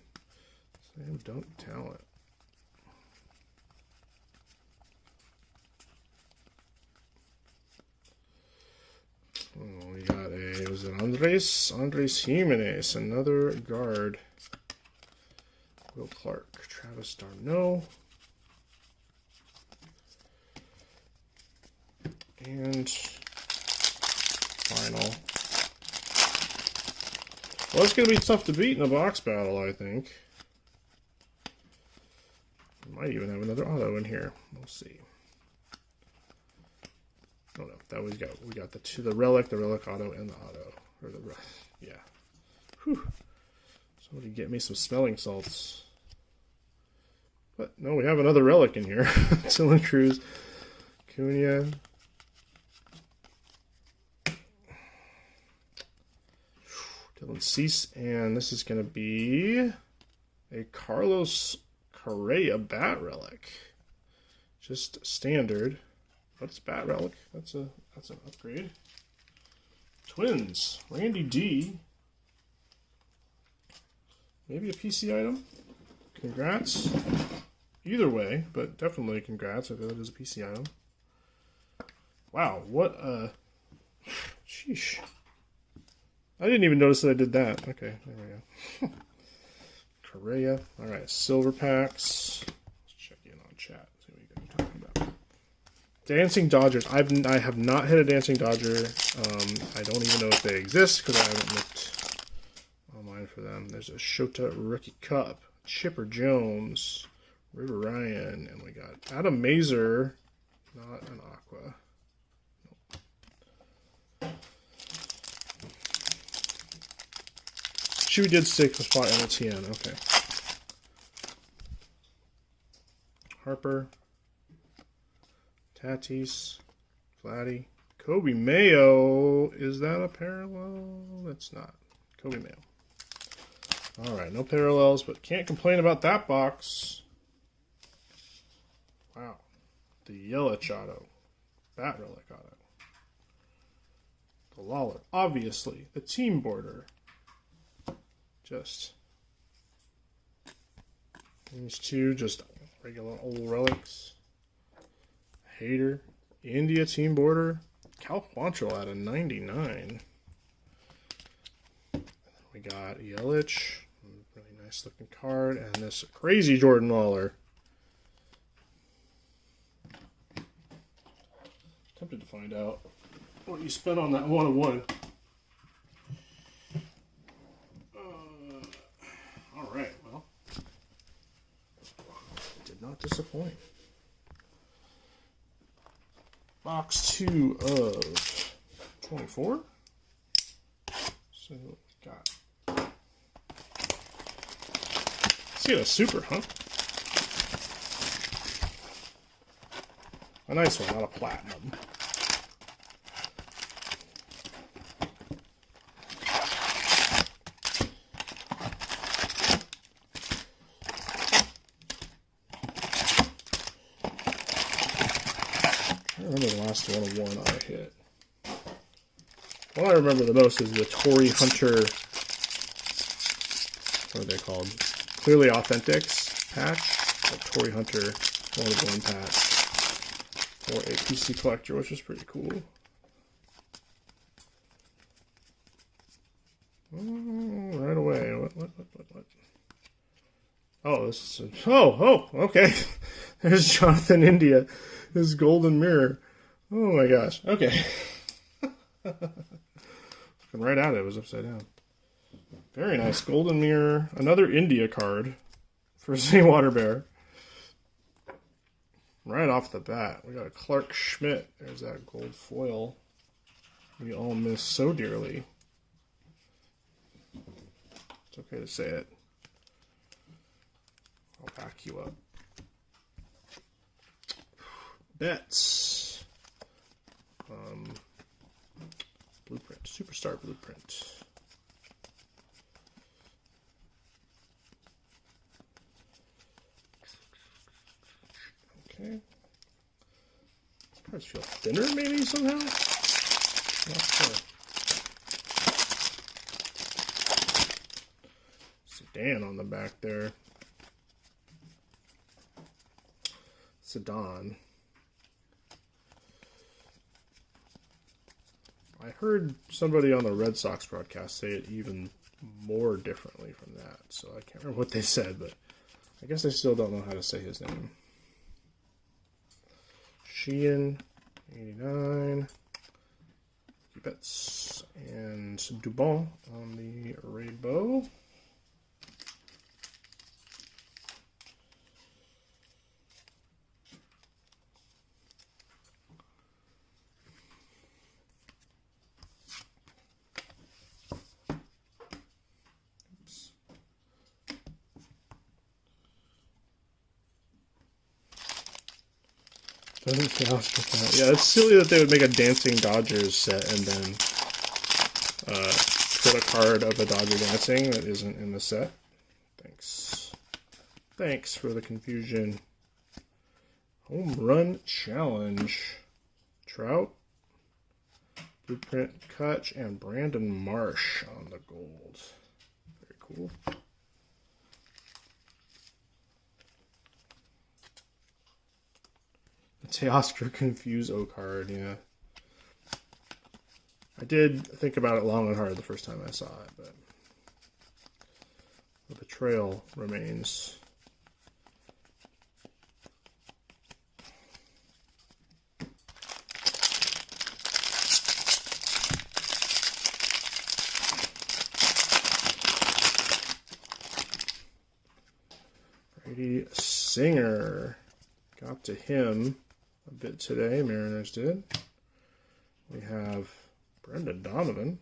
Sam Dunk Talent. is it? Andres Jimenez, another guard. Will Clark, Travis Darno. And final. Well, it's going to be tough to beat in a box battle, I think. Might even have another auto in here. We'll see. Oh no, that we got the relic auto, and the auto. Or the yeah. Whew. Somebody get me some smelling salts. But no, we have another relic in here. Dylan Cruz, Cunha. Dylan Cease, and this is going to be a Carlos Correa bat relic. Just standard. What's bat relic? That's an upgrade. Twins, Randy D. Maybe a PC item. Congrats. Either way, but definitely congrats if it is a PC item. Wow, what a... Sheesh. I didn't even notice that I did that. Okay, there we go. Correa. Alright, silver packs. Let's check in on chat. See what you guys are talking about. Dancing Dodgers. I have not hit a Dancing Dodger. I don't even know if they exist because I haven't looked online for them. There's a Shota Rookie Cup. Chipper Jones. River Ryan. And we got Adam Mazer. Not an Aqua. She did stick with spot MTN. Okay. Harper. Tatis. Vladdy. Kobe Mayo. Is that a parallel? That's not. Kobe Mayo. Alright, no parallels, but can't complain about that box. Wow. The Yelich auto. Bat relic auto. The Lawler. Obviously. The team border. Just these two, just regular old relics. Hater, India team border, Cal Quantrill at a 99. We got Yelich, really nice looking card, and this crazy Jordan Lawler. Tempted to find out what you spent on that 101. Alright, well, did not disappoint. Box 2 of 24. So, got. Let's get a super, huh? A nice one, not a platinum. I remember the last 101 I hit. What I remember the most is the Torrey Hunter, what are they called? Clearly Authentics patch. The Torrey Hunter 101 patch for a PC collector, which is pretty cool. Oh, right away. What? Oh, this is okay. There's Jonathan India. His golden mirror. Oh my gosh. Okay. Looking right at it. It was upside down. Very nice. Golden mirror. Another India card for St. Water Bear. Right off the bat. We got a Clark Schmidt. There's that gold foil we all miss so dearly. It's okay to say it. I'll back you up. Bets. Blueprint. Superstar Blueprint. Okay. Cards feel thinner maybe somehow? Not sure. Sedan on the back there. Sedan. I heard somebody on the Red Sox broadcast say it even more differently from that. So I can't remember what they said, but I guess I still don't know how to say his name. Sheehan, 89. Betts and Dubon on the rainbow. Doesn't say Oscar. Yeah, it's silly that they would make a Dancing Dodgers set and then put a card of a Dodger dancing that isn't in the set. Thanks. Thanks for the confusion. Home Run Challenge. Trout, Blueprint Kutch, and Brandon Marsh on the gold. Very cool. It's a Oscar Confuso card, yeah. I did think about it long and hard the first time I saw it, but the betrayal remains. Brady Singer. Got to him a bit today, Mariners did. We have Brendan Donovan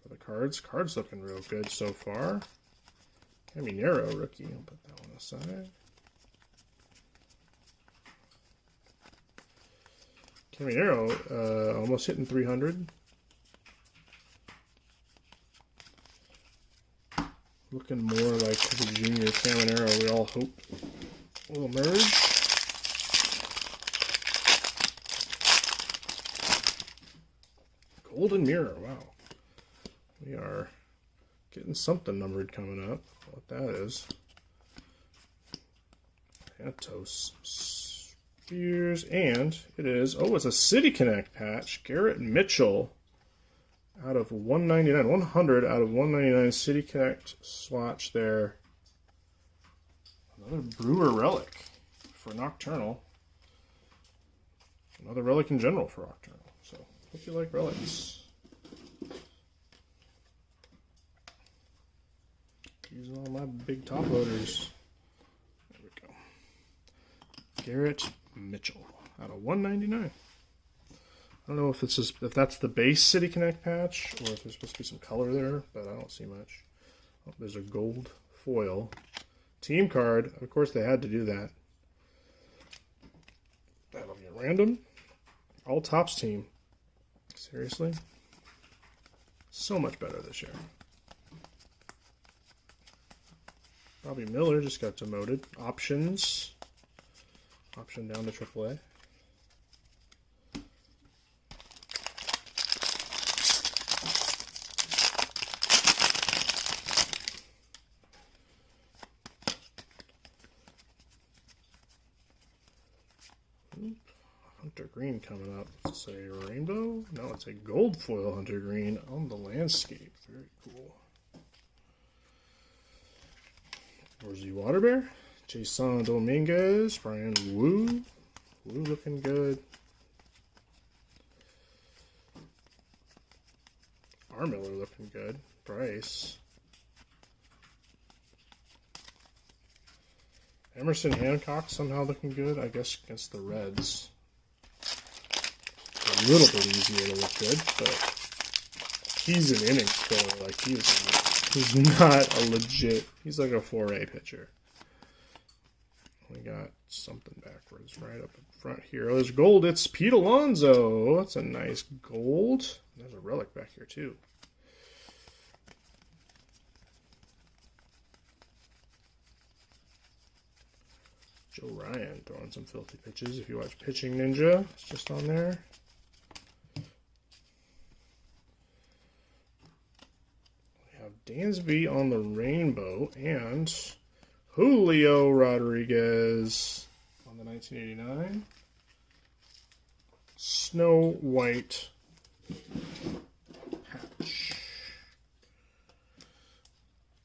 for the Cards. Cards looking real good so far. Caminero rookie. I'll put that one aside. Caminero almost hitting 300. Looking more like the junior Caminero we all hope will emerge. Golden Mirror, wow. We are getting something numbered coming up. What that is. Santos Spears, and it is, oh, it's a City Connect patch. Garrett Mitchell out of 199, 100 out of 199 City Connect swatch there. Another Brewer relic for Nocturnal. Another relic in general for Nocturnal. So, hope you like relics. Using all my big top loaders. There we go. Garrett Mitchell out of 199. I don't know if that's the base City Connect patch or if there's supposed to be some color there, but I don't see much. Oh, there's a gold foil. Team card. Of course they had to do that. That'll be a random. All Tops team. Seriously? So much better this year. Bobby Miller just got demoted. Options. Option down to AAA. Hunter Green coming up. Is this a rainbow? No, it's a gold foil Hunter Green on the landscape. Very cool. Rosie Waterbear, Jason Dominguez, Brian Wu. Wu looking good. R. Miller looking good. Bryce. Emerson Hancock somehow looking good, I guess, against the Reds. A little bit easier to look good, but he's an inning killer. Like, he's not a legit, he's like a 4A pitcher. We got something backwards right up in front here. Oh, there's gold. It's Pete Alonso. That's a nice gold. There's a relic back here, too. Joe Ryan throwing some filthy pitches. If you watch Pitching Ninja, it's just on there. We have Dansby on the rainbow and Julio Rodriguez on the 1989. Snow White patch.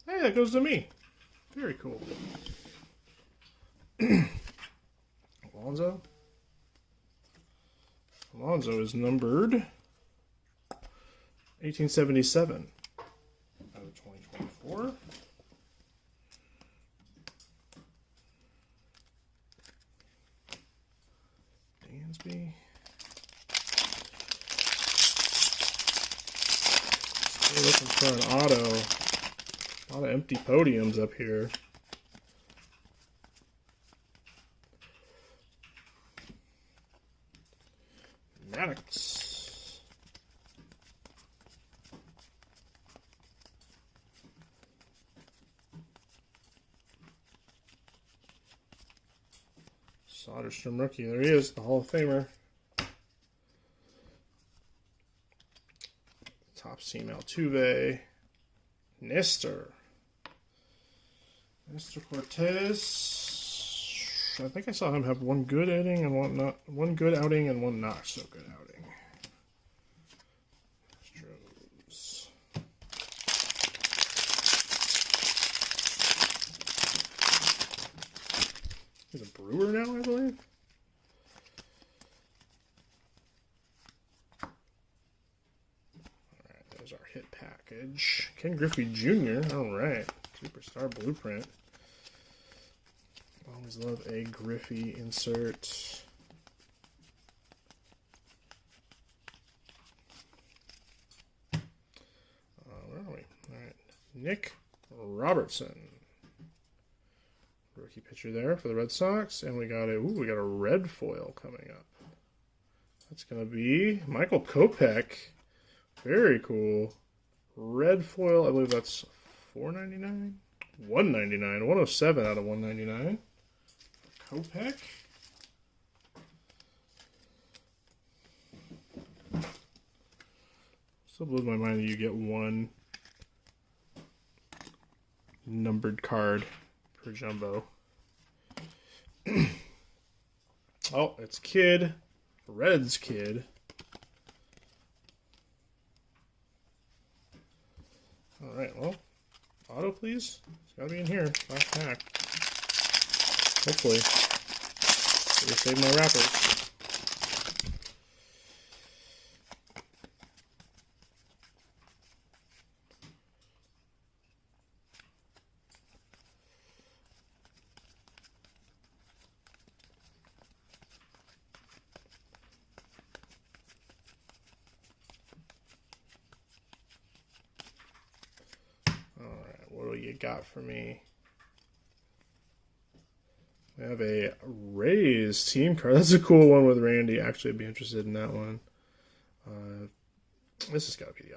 Hey, that goes to me. Very cool. Alonzo. Alonzo is numbered 1877 out of 2024. Dansby. Still looking for an auto. A lot of empty podiums up here. Maddox. Soderstrom rookie. There he is, the Hall of Famer. Top seam Altuve. Nestor Cortez. I think I saw him have one good outing and one good outing and one not so good outing. Astros. He's a Brewer now, I believe. Alright, there's our hit package. Ken Griffey Jr. Alright. Superstar blueprint. Always love a Griffey insert. Where are we? Alright. Nick Robertson. Rookie pitcher there for the Red Sox. And we got a red foil coming up. That's gonna be Michael Kopech. Very cool. Red foil, I believe that's $4.99? $1.99. 107 out of 199. Kopech. Still blows my mind that you get one numbered card per jumbo. Oh, it's Kid. Reds Kid. Alright, well, auto please. It's gotta be in here. Last pack. Hopefully. Better save my wrappers. Alright, what do you got for me? We have a Rays team card. That's a cool one with Randy. Actually, I'd be interested in that one. This has got to be the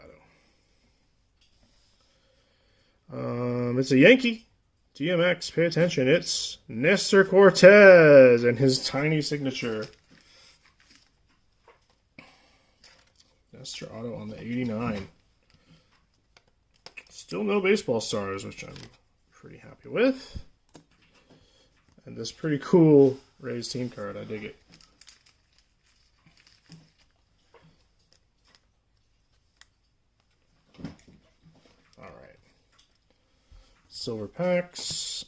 auto. It's a Yankee. DMX, pay attention. It's Nestor Cortez and his tiny signature. Nestor auto on the 89. Still no baseball stars, which I'm pretty happy with. And this pretty cool Rays team card. I dig it. Alright. Silver packs.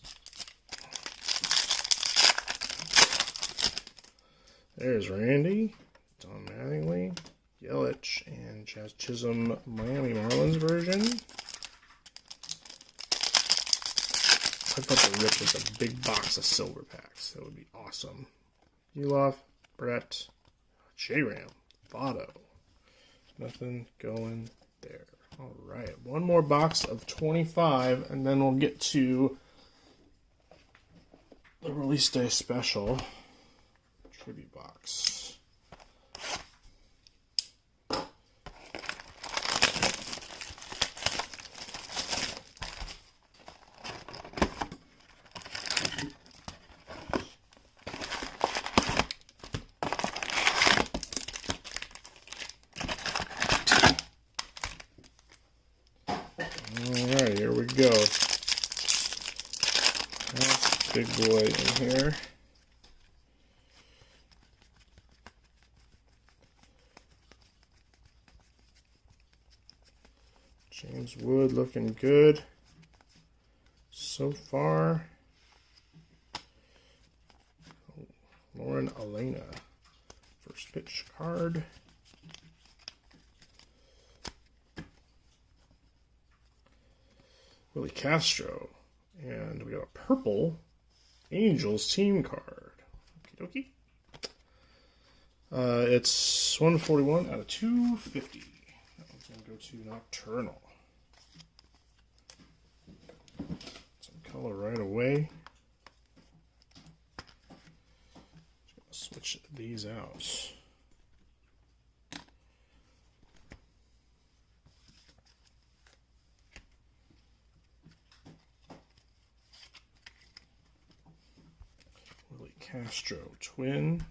There's Randy, Don Mattingly, Yelich, and Jazz Chisholm Miami Marlins version. I thought the rip was a big box of silver packs. That would be awesome. Elof, Brett, J-Ram, Votto. Nothing going there. All right, one more box of 25, and then we'll get to the release day special tribute box. Alright, here we go. That's big boy in here. James Wood looking good so far. Lauren Elena, first pitch card. Willie Castro, and we got a purple Angels team card. Okie dokie. It's 141 out of 250. That one's going to go to Nocturnal. Some color right away. Just gonna switch these out. Willie Castro, twin.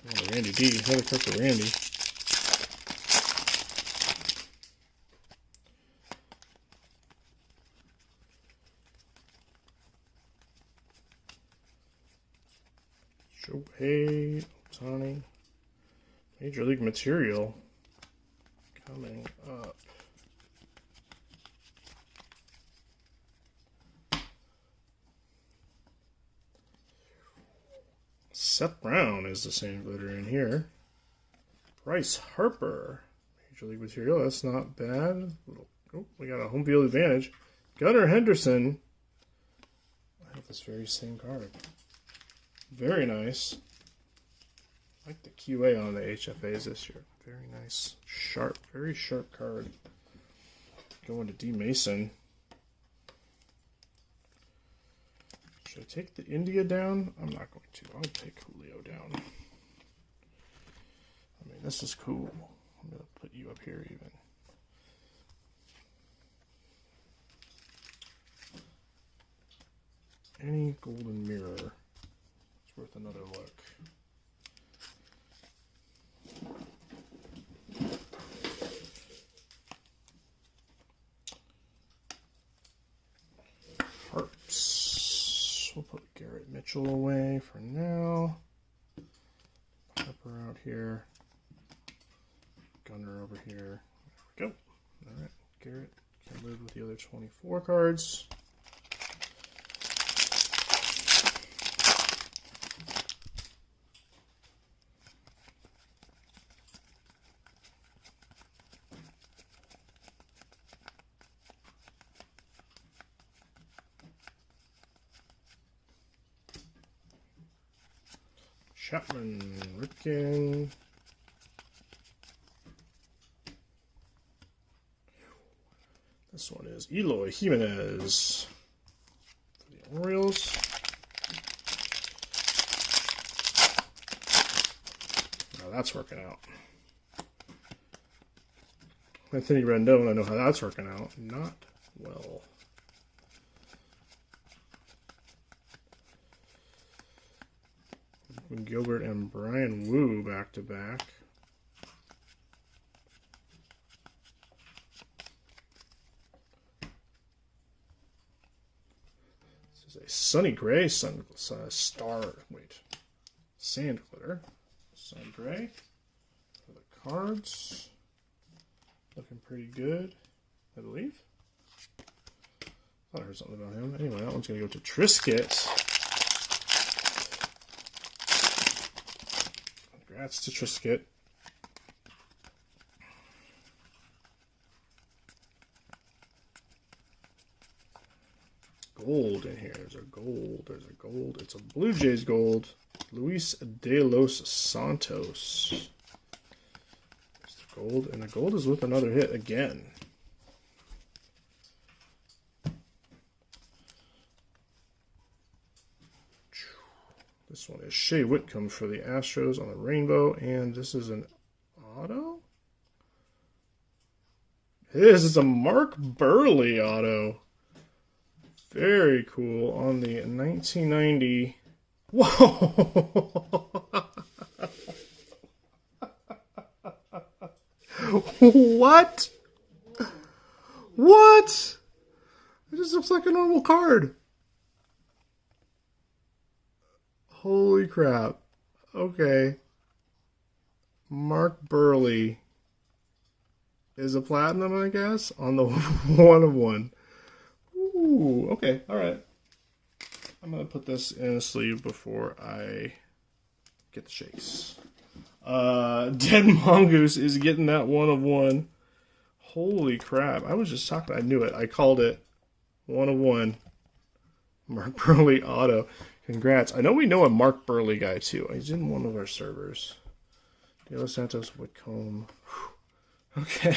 Oh, Randy D. Another card for Randy. Shohei Ohtani. Major League Material coming up. Seth Brown is the same glitter in here. Bryce Harper, Major League Material. That's not bad. Oh, we got a home field advantage. Gunnar Henderson. I have this very same card. Very nice. I like the QA on the HFAs this year. Very nice. Sharp. Very sharp card. Going to D. Mason. Should I take the India down? I'm not going to. I'll take Julio down. I mean, this is cool. I'm going to put you up here even. Any golden mirror. It's worth another look. Harps. We'll put Garrett Mitchell away for now. Harper out here. Gunner over here. There we go. Alright, Garrett can live with the other 24 cards. Chapman, Ripken. This one is Eloy Jimenez for the Orioles. Now that's working out. Anthony Rendon, I know how that's working out. Not well. Gilbert and Brian Wu back to back. This is a Sonny Gray sand glitter. Sonny Gray for the cards. Looking pretty good, I believe. Thought I heard something about him. Anyway, that one's going to go to Trisket. Congrats to Trisket. Gold in here. There's a gold. There's a gold. It's a Blue Jays gold. Luis de los Santos. There's the gold. And the gold is with another hit again. This one is Shea Whitcomb for the Astros on the rainbow, and this is an auto? It is. It's a Mark Burley auto. Very cool on the 1990. Whoa! What? What? It just looks like a normal card. Holy crap. Okay. Mark Burley is a platinum, I guess, on the 1 of 1. Ooh, okay, alright. I'm going to put this in a sleeve before I get the shakes. Dead Mongoose is getting that 1 of 1. Holy crap. I was just talking, I knew it. I called it 1 of 1. Mark Burley auto. Congrats. I know we know a Mark Burley guy too. He's in one of our servers. De Los Santos Whitcomb. Okay.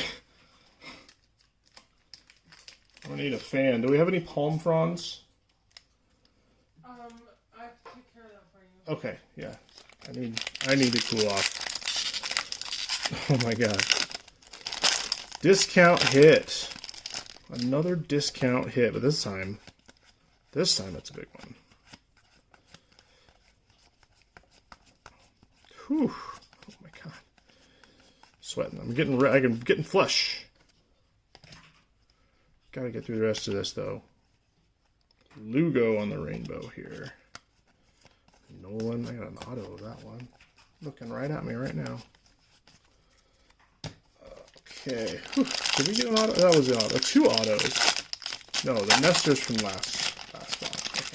I need a fan. Do we have any palm fronds? I take care of that for you. Okay, yeah. I need to cool off. Oh my god. Discount hit. Another discount hit, but this time it's a big one. Whew. Oh my god. Sweating. I'm getting flush. Gotta get through the rest of this though. Lugo on the rainbow here. Nolan, I got an auto of that one. Looking right at me right now. Okay. Whew. Did we get an auto? That was an auto. 2 autos. No, the Nesters from last one. Okay.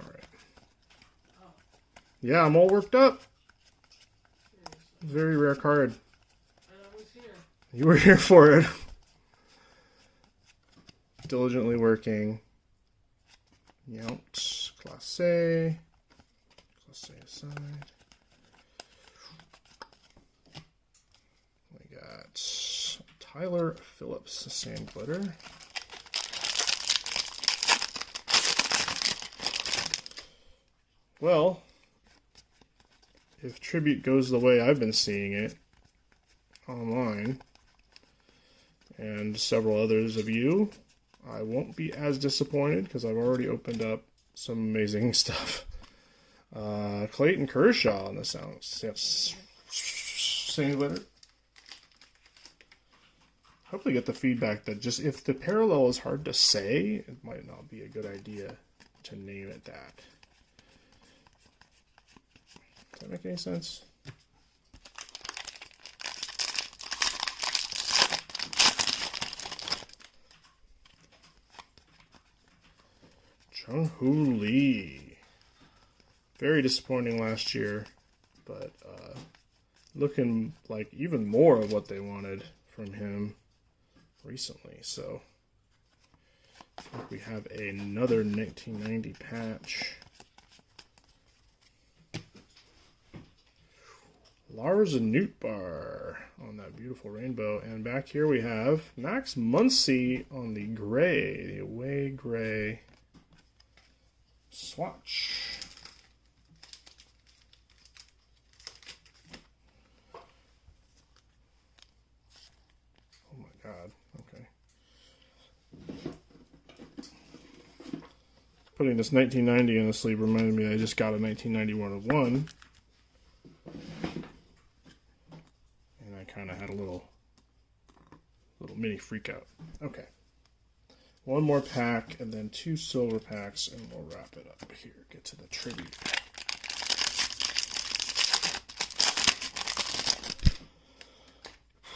Alright. Yeah, I'm all worked up. Very rare card. I was here. You were here for it. Diligently working. Yount. Class A. Class A aside. We got Tyler Phillips, sand glitter. Well, if Tribute goes the way I've been seeing it online, and several others of you, I won't be as disappointed because I've already opened up some amazing stuff. Clayton Kershaw on the sand glitter. Hopefully get the feedback that just if the parallel is hard to say, it might not be a good idea to name it that. Does that make any sense? Jung-Hoo Lee. Very disappointing last year, but looking like even more of what they wanted from him recently. So I think we have another 1990 patch. Lars Nootbaar on that beautiful rainbow. And back here we have Max Muncy on the gray, the away gray swatch. Oh my god, okay. Putting this 1990 in the sleeve reminded me I just got a 1991 of 1. And I kind of had a little mini freak out. Okay. One more pack and then 2 silver packs and we'll wrap it up here. Get to the tribute.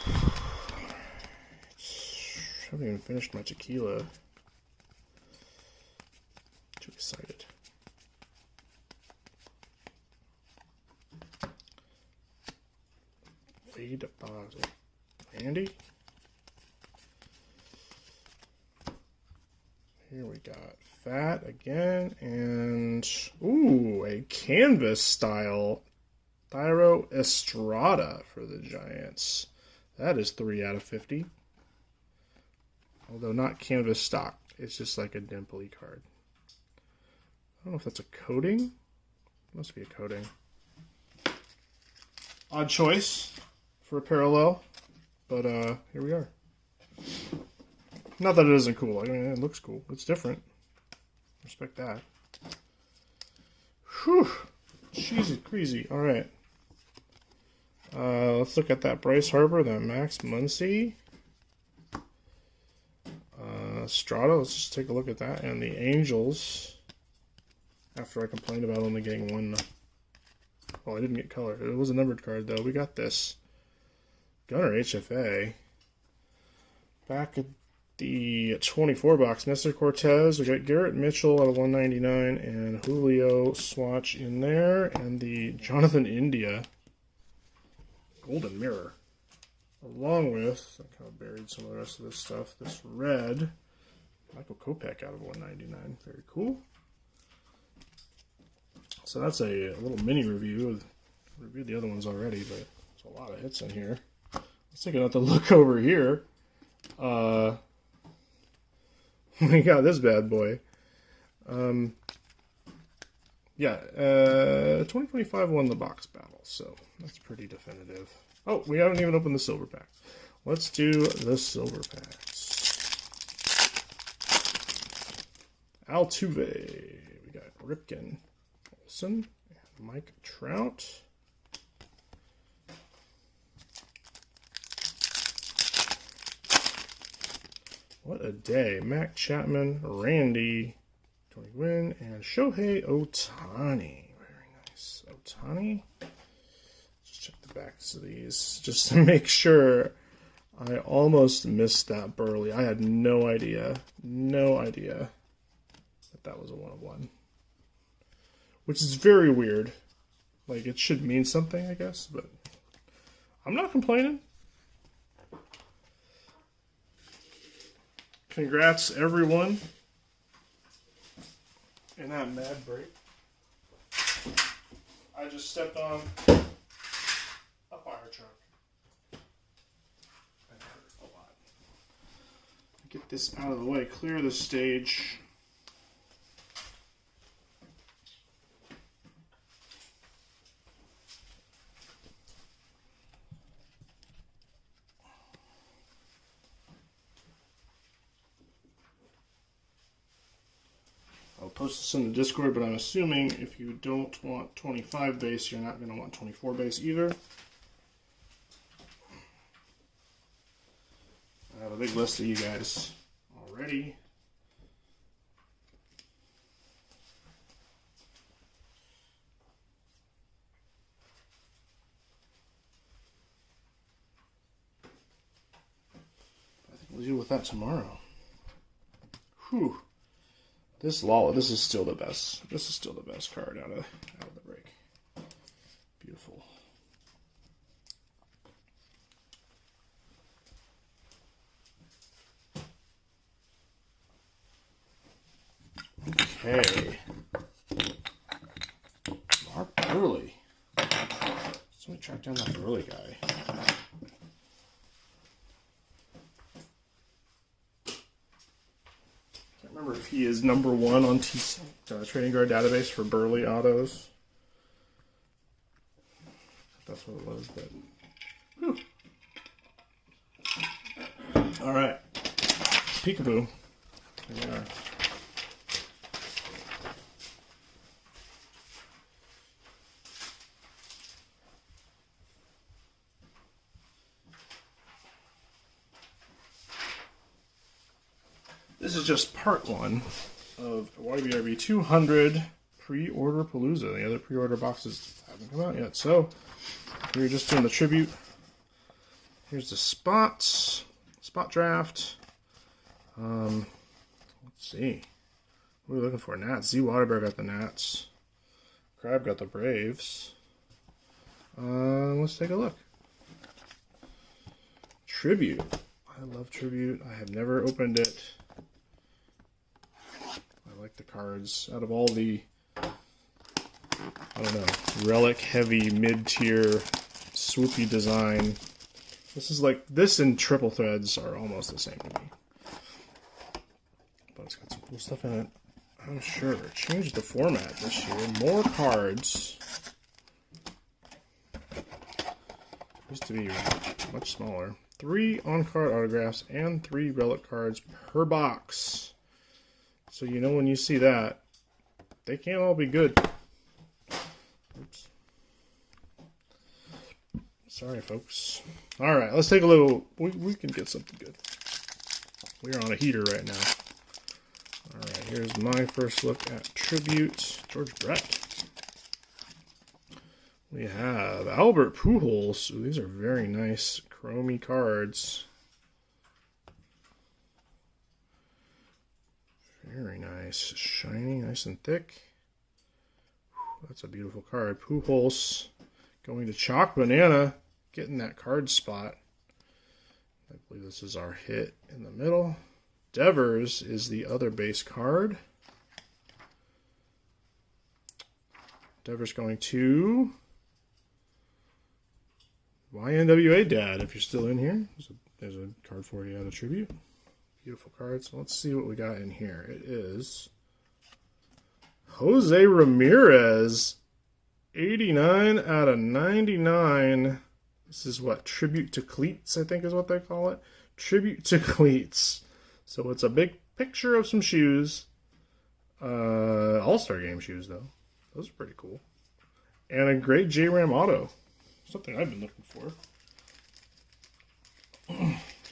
I haven't even finished my tequila. Too excited. Wade Boswell. Andy? Here we got Fat again, and ooh, a canvas style Thairo Estrada for the Giants. That is 3 out of 50. Although not canvas stock, it's just like a dimply card. I don't know if that's a coating. Must be a coating. Odd choice for a parallel, but here we are. Not that it isn't cool. I mean, it looks cool. It's different. Respect that. Whew. Cheesy crazy. All right. Let's look at that Bryce Harper, that Max Muncy. Strata, let's just take a look at that. And the Angels. after I complained about only getting one. Well, I didn't get color. It was a numbered card, though. We got this Gunner HFA. Back at the 24 box, Nestor Cortez. We got Garrett Mitchell out of 199 and Julio Swatch in there. And the Jonathan India Golden Mirror. Along with, I kind of buried some of the rest of this stuff, this red Michael Kopech out of 199. Very cool. So that's a little mini review. I reviewed the other ones already, but there's a lot of hits in here. Let's take another look over here. We got this bad boy. 2025 won the box battle, so that's pretty definitive. Oh, we haven't even opened the silver pack. Let's do the silver packs. Altuve. We got Ripken, Olsen, and Mike Trout. What a day. Mac Chapman, Randy, Tony Gwynn, and Shohei Ohtani. Very nice. Ohtani. Just check the backs of these just to make sure. I almost missed that Burley. I had no idea. No idea that was a 1/1. Which is very weird. Like, it should mean something, I guess, but I'm not complaining. Congrats, everyone, in that mad break. I just stepped on a fire truck. That hurt a lot. Get this out of the way, clear the stage. I'll post this in the Discord, but I'm assuming if you don't want 25 base, you're not going to want 24 base either. I have a big list of you guys already. I think we'll deal with that tomorrow. Whew. This is still the best. This is still the best card out of the break. Beautiful. Okay. Mark Burley. So let me track down that Burley guy. Remember if he is #1 on Trading Card Database for Burley autos. That's what it was, but whew. All right, peekaboo. Here we are. This is just part 1 of YBRB 200 pre-order Palooza. The other pre-order boxes haven't come out yet. So, we're just doing the tribute. Here's the spot draft. Let's see. What are we looking for? Nats. Z. Waterberg got the Nats. Crab got the Braves. Let's take a look. Tribute. I love Tribute. I have never opened it. I like the cards. Out of all the, I don't know, relic heavy mid-tier swoopy design, this is like, this and triple threads are almost the same to me. But it's got some cool stuff in it. I'm sure. Changed the format this year. More cards. Used to be much smaller. 3 on-card autographs and 3 relic cards per box. So you know when you see that, they can't all be good. Oops. Sorry, folks. All right, let's take a little. We can get something good. We're on a heater right now. All right, here's my first look at tribute, George Brett. We have Albert Pujols. Ooh, these are very nice chromey cards. Very nice. Shiny, nice and thick. Whew, that's a beautiful card. Pujols going to Chalk Banana, getting that card spot. I believe this is our hit in the middle. Devers is the other base card. Devers going to YNWA Dad, if you're still in here. There's a card for you out of tribute. Beautiful cards. So let's see what we got in here. It is Jose Ramirez, 89 out of 99. This is what? Tribute to Cleats, I think is what they call it. Tribute to Cleats. So it's a big picture of some shoes. All-Star Game shoes, though. Those are pretty cool. And a great J-Ram auto. Something I've been looking for.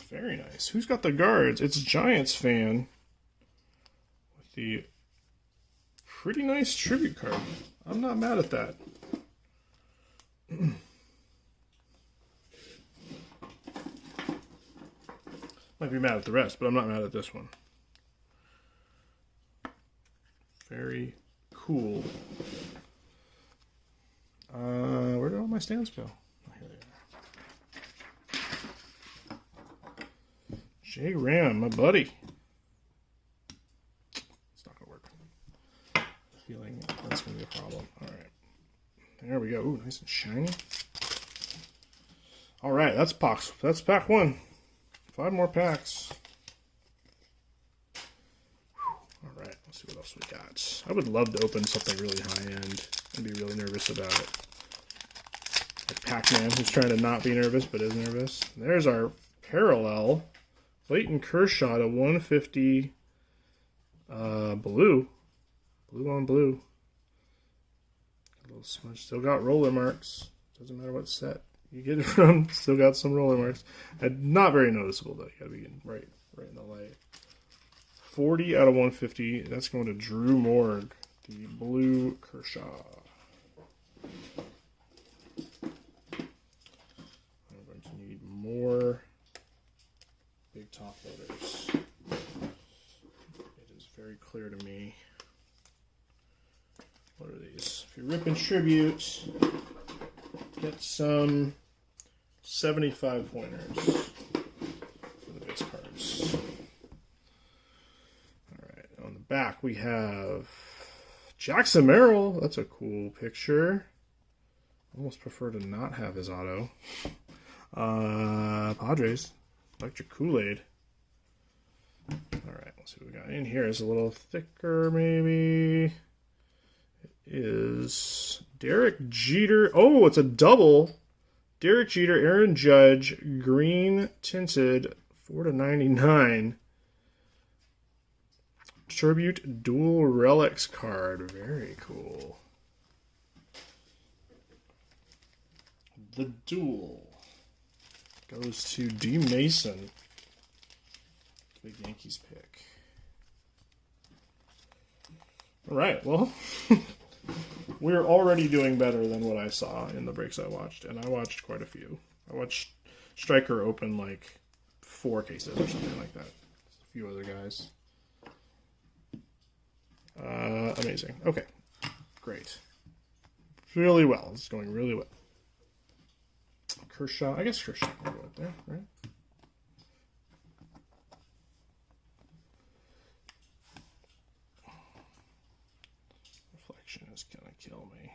Very nice. Who's got the guards? It's Giants fan. With the pretty nice tribute card. I'm not mad at that. Might be mad at the rest, but I'm not mad at this one. Very cool. Where did all my stands go? Oh, here they are. J-Ram, my buddy. It's not going to work. I have a feeling that's going to be a problem. All right. There we go. Ooh, nice and shiny. All right, that's pack 1. 5 more packs. All right, let's see what else we got. I would love to open something really high-end and be really nervous about it. Like Pac-Man, who's trying to not be nervous but is nervous. There's our parallel. Clayton Kershaw to 150 blue. Blue on blue. A little smudge. Still got roller marks. Doesn't matter what set you get it from. Still got some roller marks. And not very noticeable, though. You got to be getting right in the light. 40 out of 150. That's going to Drew Morg, the blue Kershaw. I'm going to need more big top loaders. It is very clear to me. What are these? If you rip and tribute, get some 75 pointers for the base cards. Alright, on the back we have Jackson Merrill. That's a cool picture. Almost prefer to not have his auto. Padres. Electric Kool-Aid. Alright, let's see what we got in here. It's a little thicker, maybe. It is Derek Jeter. Oh, it's a double. Derek Jeter, Aaron Judge, green tinted, 4/99. Tribute dual relics card. Very cool. The duel goes to D. Mason. Big Yankees pick. All right, well, we're already doing better than what I saw in the breaks I watched, and I watched quite a few. I watched Stryker open like 4 cases or something like that. A few other guys. Amazing. Okay, great. Really well. It's going really well. Kershaw. I guess Kershaw can go up there, right? Reflection is gonna kill me.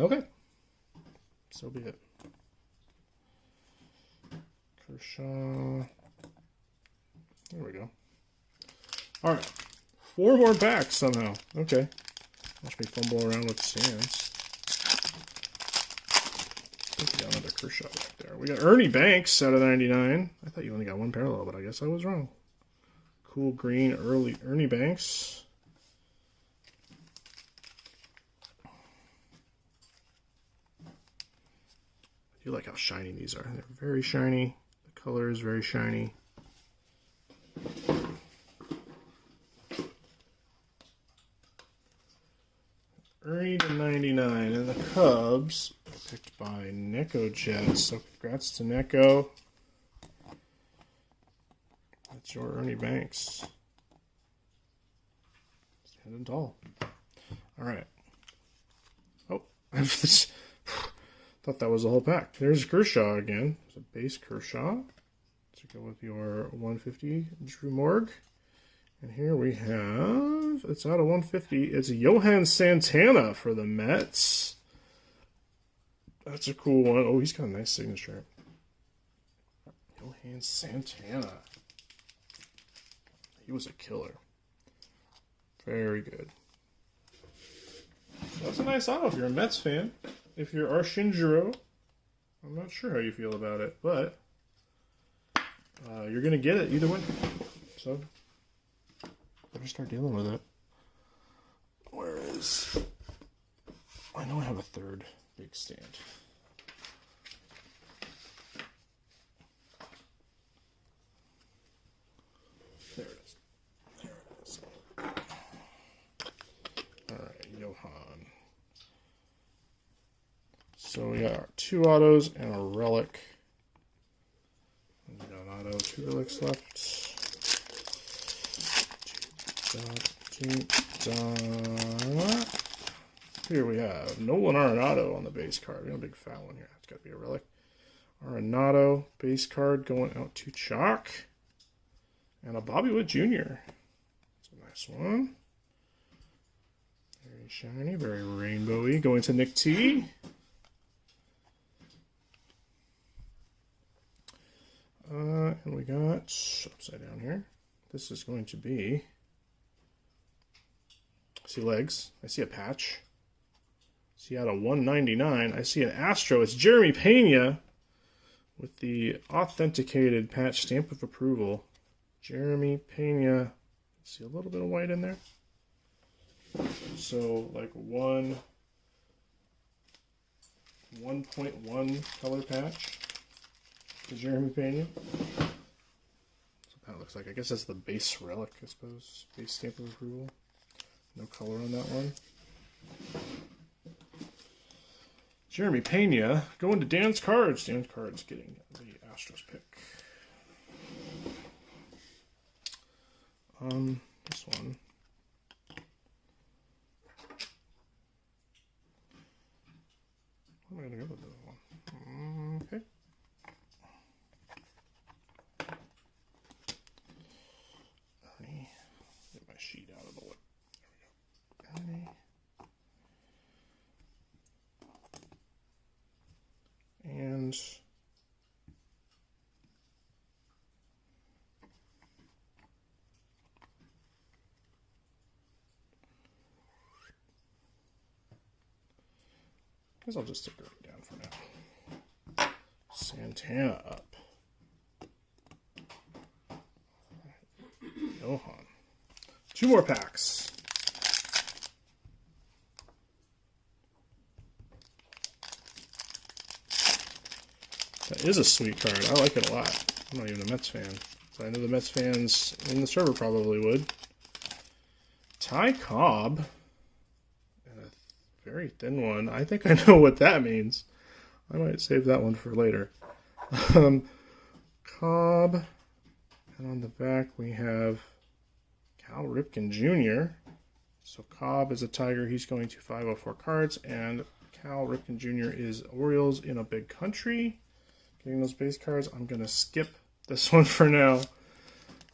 Okay. So be it. Kershaw. There we go. All right. 4 more packs somehow. Okay. Watch me fumble around with stands. I think we got another Kershaw back there. We got Ernie Banks out of 99. I thought you only got 1 parallel, but I guess I was wrong. Cool green early Ernie Banks. I do like how shiny these are. They're very shiny. The color is very shiny. Cubs picked by Neko Jet. So congrats to Neko. That's your Ernie Banks. Standing tall. All right. Oh, thought that was the whole pack. There's Kershaw again. There's a base Kershaw to go with your 150 Drew Morg. And here we have, it's out of 150. It's Johan Santana for the Mets. That's a cool one. Oh, he's got a nice signature. Johan Santana. He was a killer. Very good. So that's a nice auto if you're a Mets fan. If you're Shinjiro, I'm not sure how you feel about it, but you're going to get it either way. So better start dealing with it. Where is... I know I have a third big stand. There it is. There it is. Alright, Johan. So we got 2 autos and a relic. We got an auto, 2 relics left. Here we have Nolan Arenado on the base card. We got a big foul one here. It's got to be a relic. Arenado base card going out to Chalk. And a Bobby Witt Jr. It's a nice one. Very shiny, very rainbowy. Going to Nick T. And we got upside down here. This is going to be... I see legs. I see a patch. I see out of 199. I see an Astro. It's Jeremy Pena with the authenticated patch stamp of approval. Jeremy Pena. See a little bit of white in there. So like 1.1 color patch for Jeremy Pena. That's what that looks like. I guess that's the base relic, I suppose. Base stamp of approval. No color on that one. Jeremy Pena going to Dan's Cards. Dan's Cards getting the Astros pick. This one. What am I going to go with this one? Okay. Ernie. Get my sheet out of the way. There we go. Ernie. And I guess I'll just stick it right down for now. Santana up. Johan. 2 more packs. That is a sweet card. I like it a lot. I'm not even a Mets fan, but I know the Mets fans in the server probably would. Ty Cobb. And a very thin one. I think I know what that means. I might save that one for later. Cobb. And on the back we have Cal Ripken Jr. So Cobb is a Tiger. He's going to 504 cards. And Cal Ripken Jr. is Orioles in a big country. Getting those base cards. I'm going to skip this one for now.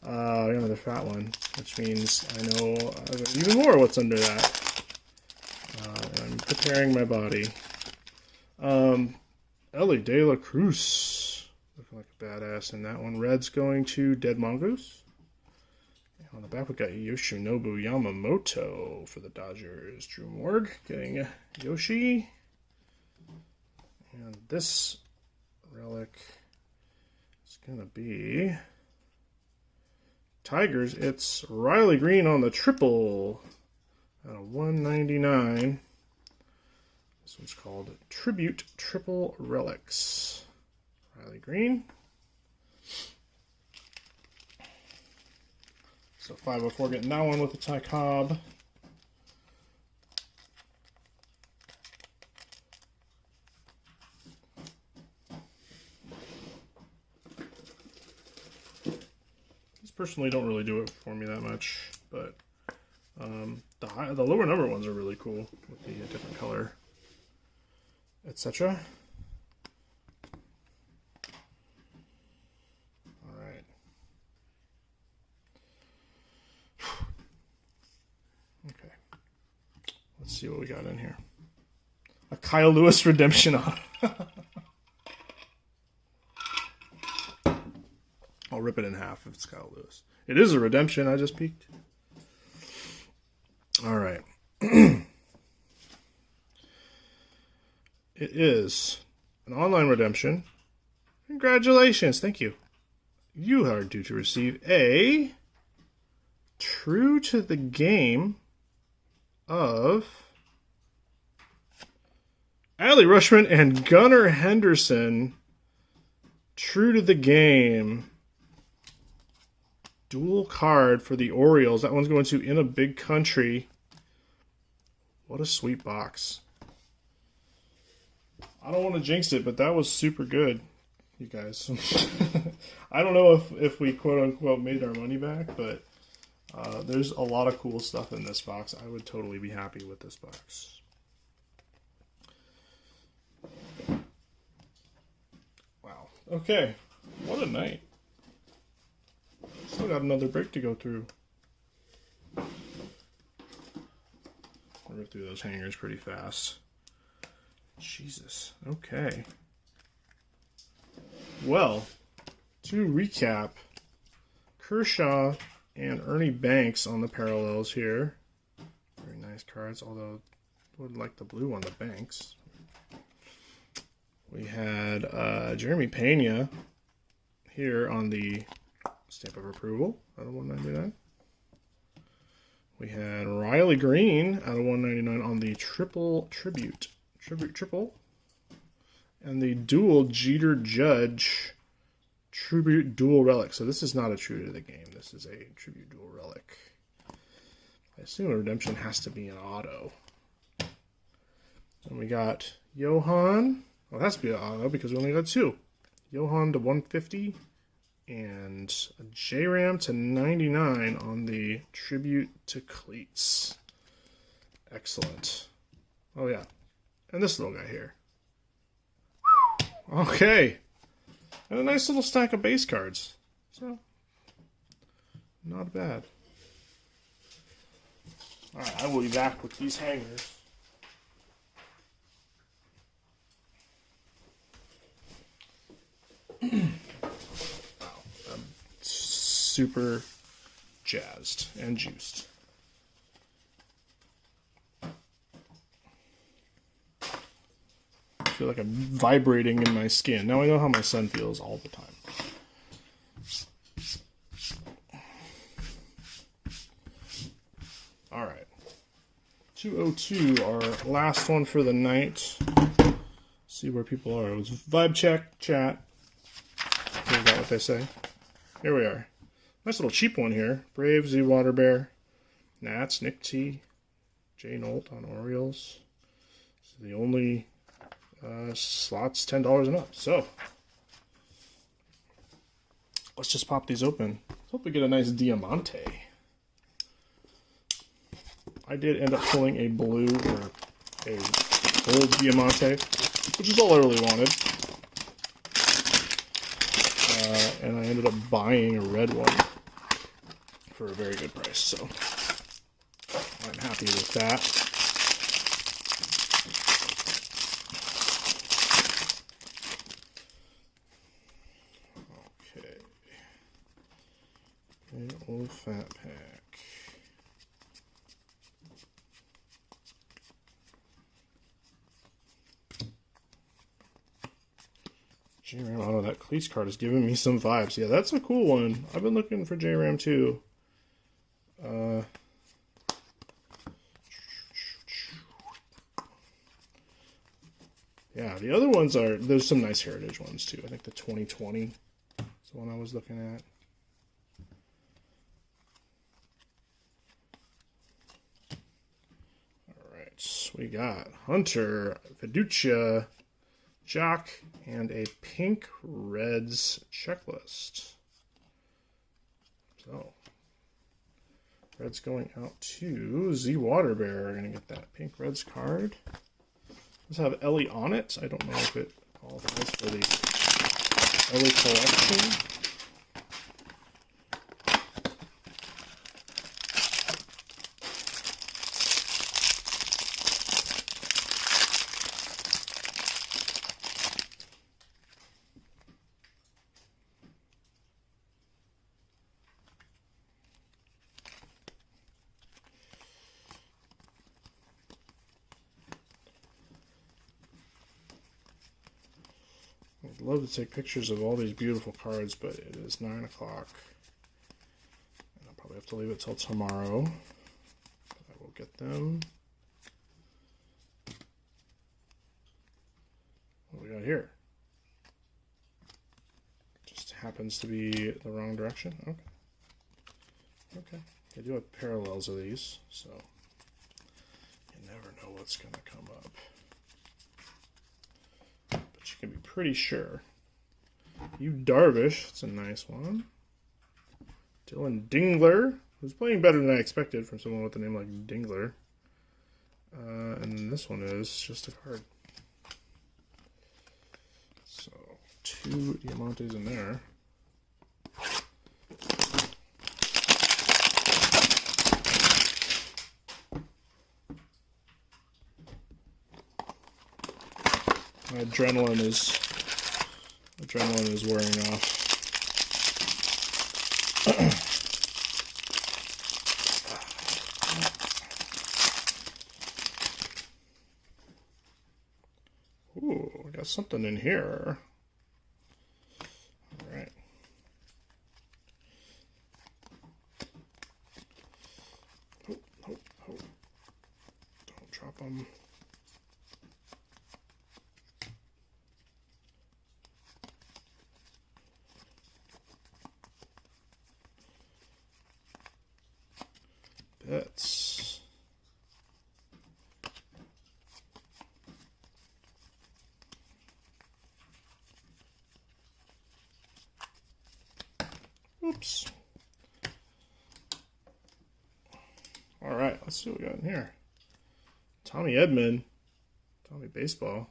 I got another fat one, which means I know even more what's under that. I'm preparing my body. Ellie De La Cruz. Looking like a badass in that one. Red's going to Dead Mongoose. And on the back we got Yoshinobu Yamamoto for the Dodgers. Drew Morg getting Yoshi. And this relic is going to be Tigers. It's Riley Green on the triple out of 199. This one's called Tribute Triple Relics. Riley Green. So 504 getting that one with the Ty Cobb. personally don't really do it for me that much, but the lower number ones are really cool with the different color, etc. All right. Okay. Let's see what we got in here. A Kyle Lewis redemption on. I'll rip it in half if it's Kyle Lewis. It is a redemption. I just peeked. All right. It is an online redemption. Congratulations. Thank you. You are due to receive a True to the Game of Adley Rutschman and Gunnar Henderson. True to the Game. Dual card for the Orioles. That one's going to In a Big Country. What a sweet box. I don't want to jinx it, but that was super good, you guys. I don't know if we quote-unquote made our money back, but there's a lot of cool stuff in this box. I would totally be happy with this box. Wow. Okay. What a night. Still got another break to go through. I'll rip through those hangers pretty fast. Jesus. Okay. Well, to recap, Kershaw and Ernie Banks on the parallels here. Very nice cards, although I would like the blue on the Banks. We had Jeremy Pena here on the stamp of approval out of 199. We had Riley Green out of 199 on the triple triple, and the dual Jeter Judge tribute dual relic. So this is not a True to the Game. This is a tribute dual relic. I assume a redemption has to be an auto. And we got Johan. Well, it has to be an auto because we only got two. Johan to 150. And a J-Ram to 99 on the Tribute to Cleats. Excellent. Oh, yeah. And this little guy here. Okay. And a nice little stack of base cards. So, not bad. Alright, I will be back with these hangers. Super jazzed and juiced. I feel like I'm vibrating in my skin. Now I know how my son feels all the time. Alright. 202, our last one for the night. See where people are. It was vibe check, chat. Hear that what they say? Here we are. Nice little cheap one here. Braves, Z Water Bear, Nats, Nick T, Jay Nolt on Orioles. So the only slots $10 and up. So let's just pop these open. Hope we get a nice Diamante. I did end up pulling a blue or a gold Diamante, which is all I really wanted. And I ended up buying a red one for a very good price, so I'm happy with that. Okay. An old fat pack. J-Ram, oh, that Cleats card is giving me some vibes. Yeah, that's a cool one. I've been looking for J-Ram too. Yeah, the other ones are, there's some nice heritage ones too. I think the 2020 is the one I was looking at. Alright, we got Hunter, Fiducia, Jock, and a Pink Reds checklist. So So, Reds going out to Z Waterbear. We're going to get that pink Reds card. Does have Ellie on it. I don't know if it qualifies for the Ellie collection. I'd love to take pictures of all these beautiful cards, but it is 9 o'clock. And I'll probably have to leave it till tomorrow. But I will get them. What do we got here? Just happens to be the wrong direction. Okay. Okay. They do have parallels of these, so you never know what's going to come up. You can be pretty sure. You Darvish, it's a nice one. Dylan Dingler, who's playing better than I expected from someone with a name like Dingler. And this one is just a card. So, 2 Diamantes in there. My adrenaline is wearing off. Ooh, I got something in here. All right. Oh. Don't drop them. Bets. Oops. All right, let's see what we got in here. Tommy Edman, Tommy Baseball,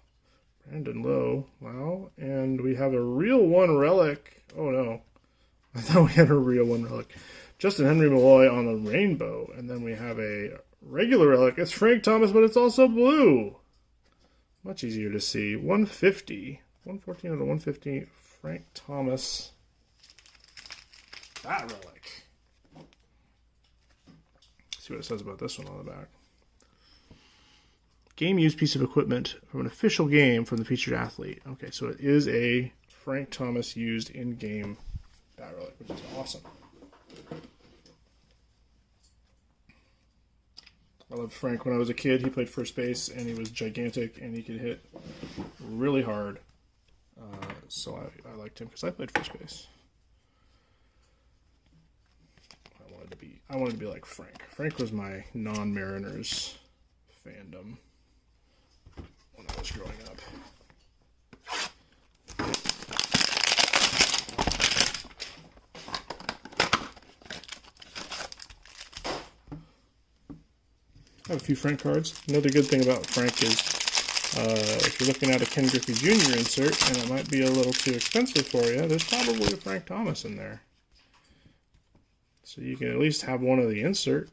Brandon Lowe, wow, and we have a real one relic. Oh no, I thought we had a real one relic. Justin Henry Malloy on the rainbow. And then we have a regular relic. It's Frank Thomas, but it's also blue. Much easier to see. 150. 114 of the 150. Frank Thomas. That relic. Let's see what it says about this one on the back. Game used piece of equipment from an official game from the featured athlete. Okay, so it is a Frank Thomas used in-game bat relic, which is awesome. I loved Frank when I was a kid. He played first base, and he was gigantic, and he could hit really hard. So I liked him because I played first base. I wanted to be like Frank. Frank was my non-Mariners fandom when I was growing up. I have a few Frank cards. Another good thing about Frank is if you're looking at a Ken Griffey Jr. insert and it might be a little too expensive for you, there's probably a Frank Thomas in there. So you can at least have one of the insert.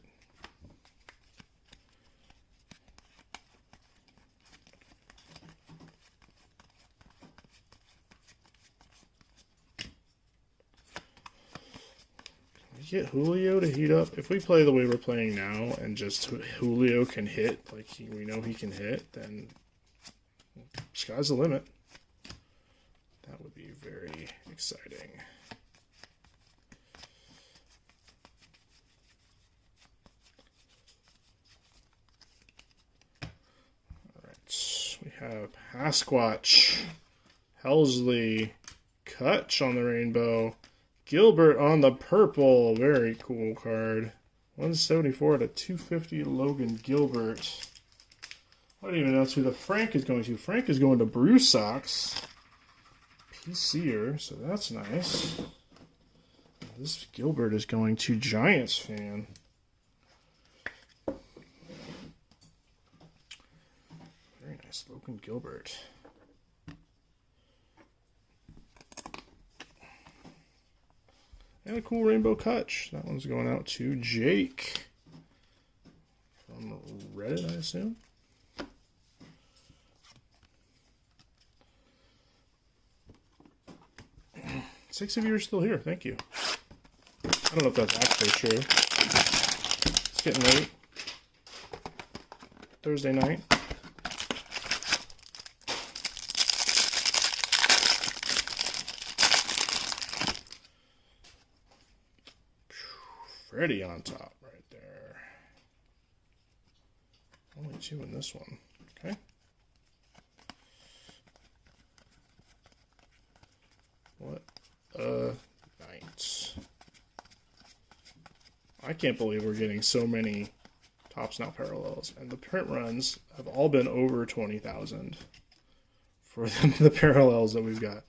Get Julio to heat up. If we play the way we're playing now and just Julio can hit, like we know he can hit, then sky's the limit. That would be very exciting. Alright, we have Pasquatch, Helsley, Kutch on the rainbow, Gilbert on the purple. Very cool card. 174 to 250 Logan Gilbert. I don't even know who the Frank is going to. Frank is going to Brew Sox. PC'er, so that's nice. This Gilbert is going to Giants fan. Very nice, Logan Gilbert. And a cool rainbow catch. That one's going out to Jake. From Reddit, I assume. Six of you are still here. Thank you. I don't know if that's actually true. It's getting late. Thursday night. Freddie on top right there. Only two in this one. Okay. What a night. I can't believe we're getting so many Topps Now parallels. And the print runs have all been over 20,000 for the parallels that we've got,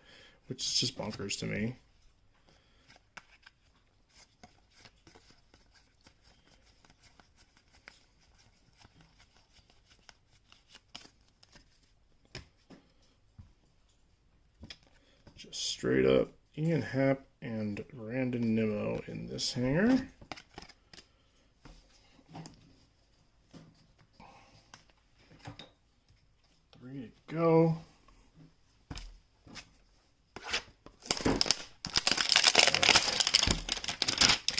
which is just bonkers to me. Just straight up Ian Happ and Brandon Nimmo in this hanger. Three to go.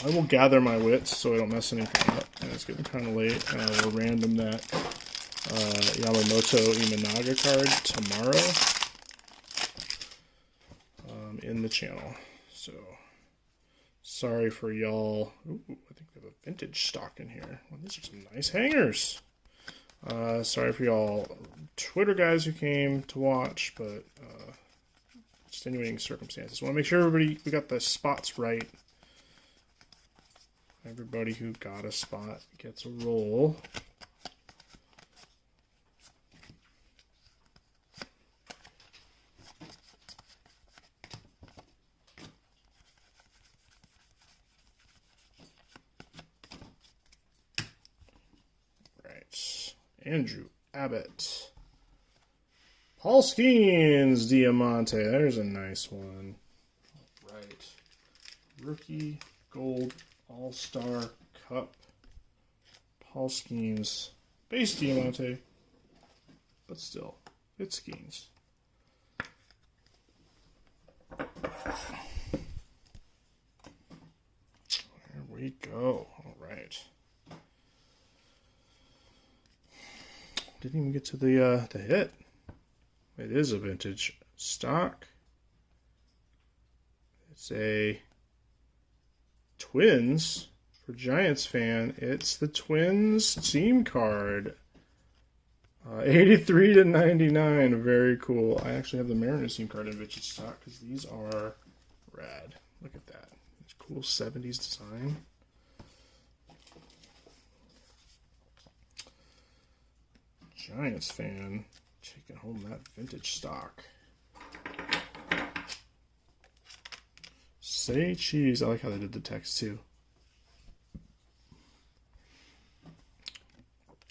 I will gather my wits so I don't mess anything up. And it's getting kind of late, and I will random that Yamamoto Imanaga card tomorrow in the channel. So sorry for y'all. Ooh, I think we have a vintage stock in here. Well, these are some nice hangers. Sorry for y'all Twitter guys who came to watch, but extenuating circumstances. Want to make sure we got the spots right. Everybody who got a spot gets a roll. Right. Andrew Abbott. Paul Skeens Diamante. There's a nice one. All right. Rookie Gold All-Star Cup. Paul Skeens. Base Diamante. But still, it's Skeens. There we go. All right. Didn't even get to the hit. It is a vintage stock. It's a Twins for Giants fan. It's the Twins team card. 83 to 99. Very cool. I actually have the Mariners team card in vintage stock because these are rad. Look at that. It's cool 70s design. Giants fan taking home that vintage stock. Say cheese. I like how they did the text too.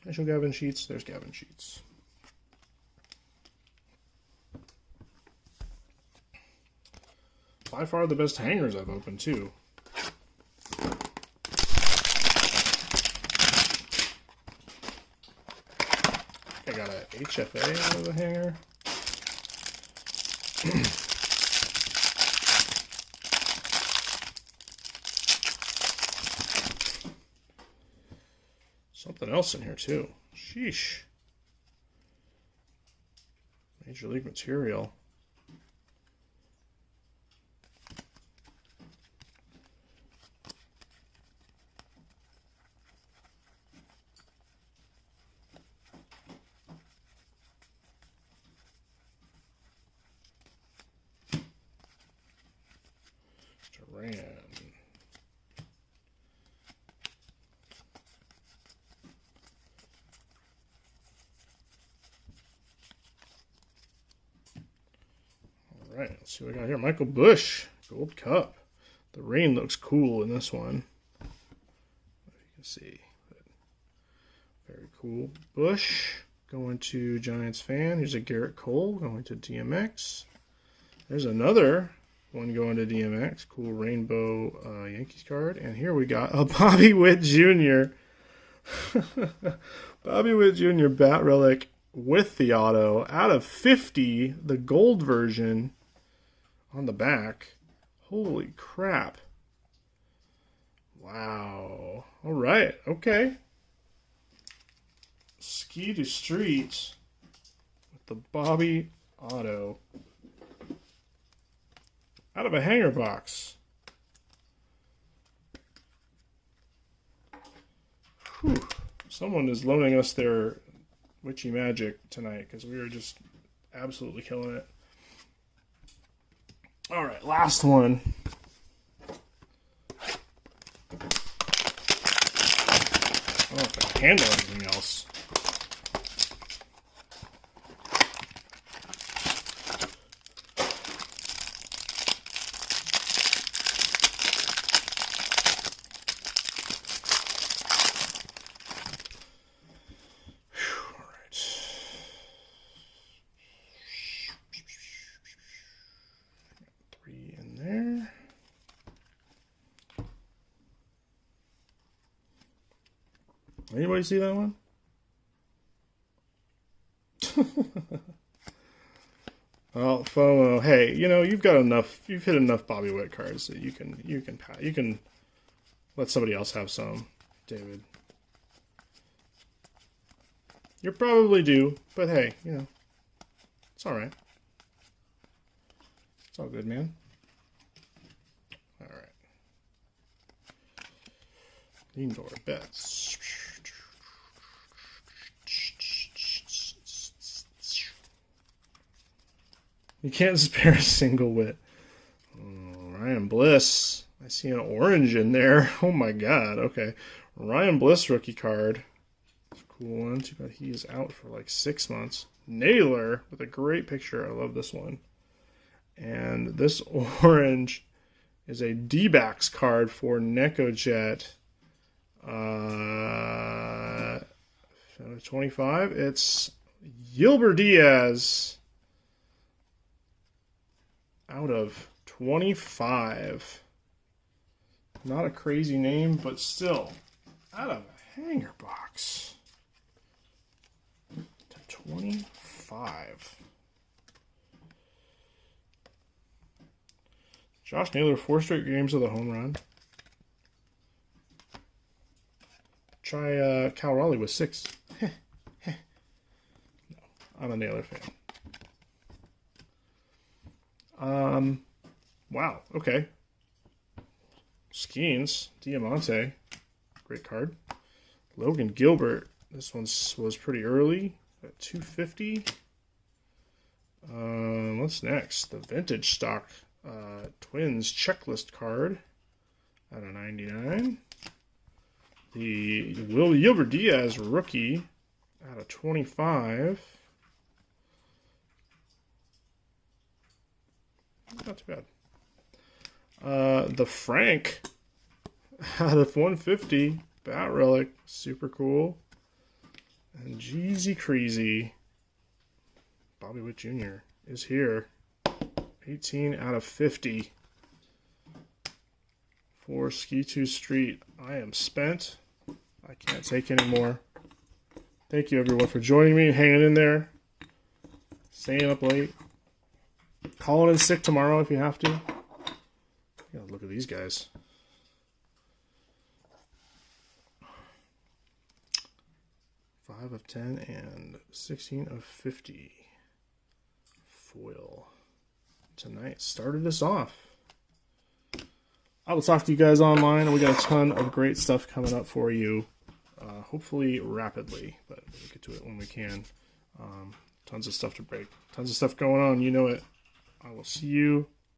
I show Gavin Sheets. There's Gavin Sheets. By far the best hangers I've opened too. I got a HFA out of the hanger. Something else in here too. Sheesh. Major League material. Duran. All right, let's see what we got here. Michael Bush, Gold Cup. The rain looks cool in this one. If you can see. Very cool. Bush going to Giants fan. Here's a Garrett Cole going to DMX. There's another one going to DMX. Cool rainbow Yankees card. And here we got a Bobby Witt Jr. Bobby Witt Jr. bat relic with the auto. Out of 50, the gold version on the back. Holy crap. Wow. All right. Okay. Ski to street with the Bobby auto. Out of a hanger box. Whew. Someone is loaning us their witchy magic tonight because we are just absolutely killing it. All right, last one. I don't know if I can handle anything else. Anybody see that one? Well, FOMO. Hey, you know you've got enough. You've hit enough Bobby Witt cards that you can let somebody else have some, David. You're probably due, but hey, you know it's all right. It's all good, man. All right. Indoor bets. You can't spare a single Witt. Ryan Bliss. I see an orange in there. Oh my god. Okay. Ryan Bliss rookie card. It's a cool one. Too bad he is out for like 6 months. Naylor with a great picture. I love this one. And this orange is a D-backs card for NecoJet. 25. It's Gilbert Diaz. Out of 25. Not a crazy name, but still. Out of a hanger box. To 25. Josh Naylor, 4 straight games of the home run. Try Cal Raleigh with 6. No, I'm a Naylor fan. Wow, okay. Skeens, Diamante, great card. Logan Gilbert, this one was pretty early at 250. What's next? The vintage stock Twins checklist card out of 99. The Gilbert Diaz rookie out of 25. Not too bad. The Frank out of 150. Bat relic. Super cool. And Jeezy Creasy. Bobby Witt Jr. is here. 18 out of 50. For Ski 2 Street. I am spent. I can't take any more. Thank you everyone for joining me and hanging in there. Staying up late. Calling in sick tomorrow if you have to. Yeah, look at these guys. Five of 10 and 16 of 50. Foil. Tonight started us off. I will talk to you guys online, and we got a ton of great stuff coming up for you. Hopefully rapidly, but we'll get to it when we can. Tons of stuff to break. Tons of stuff going on. You know it. I will see you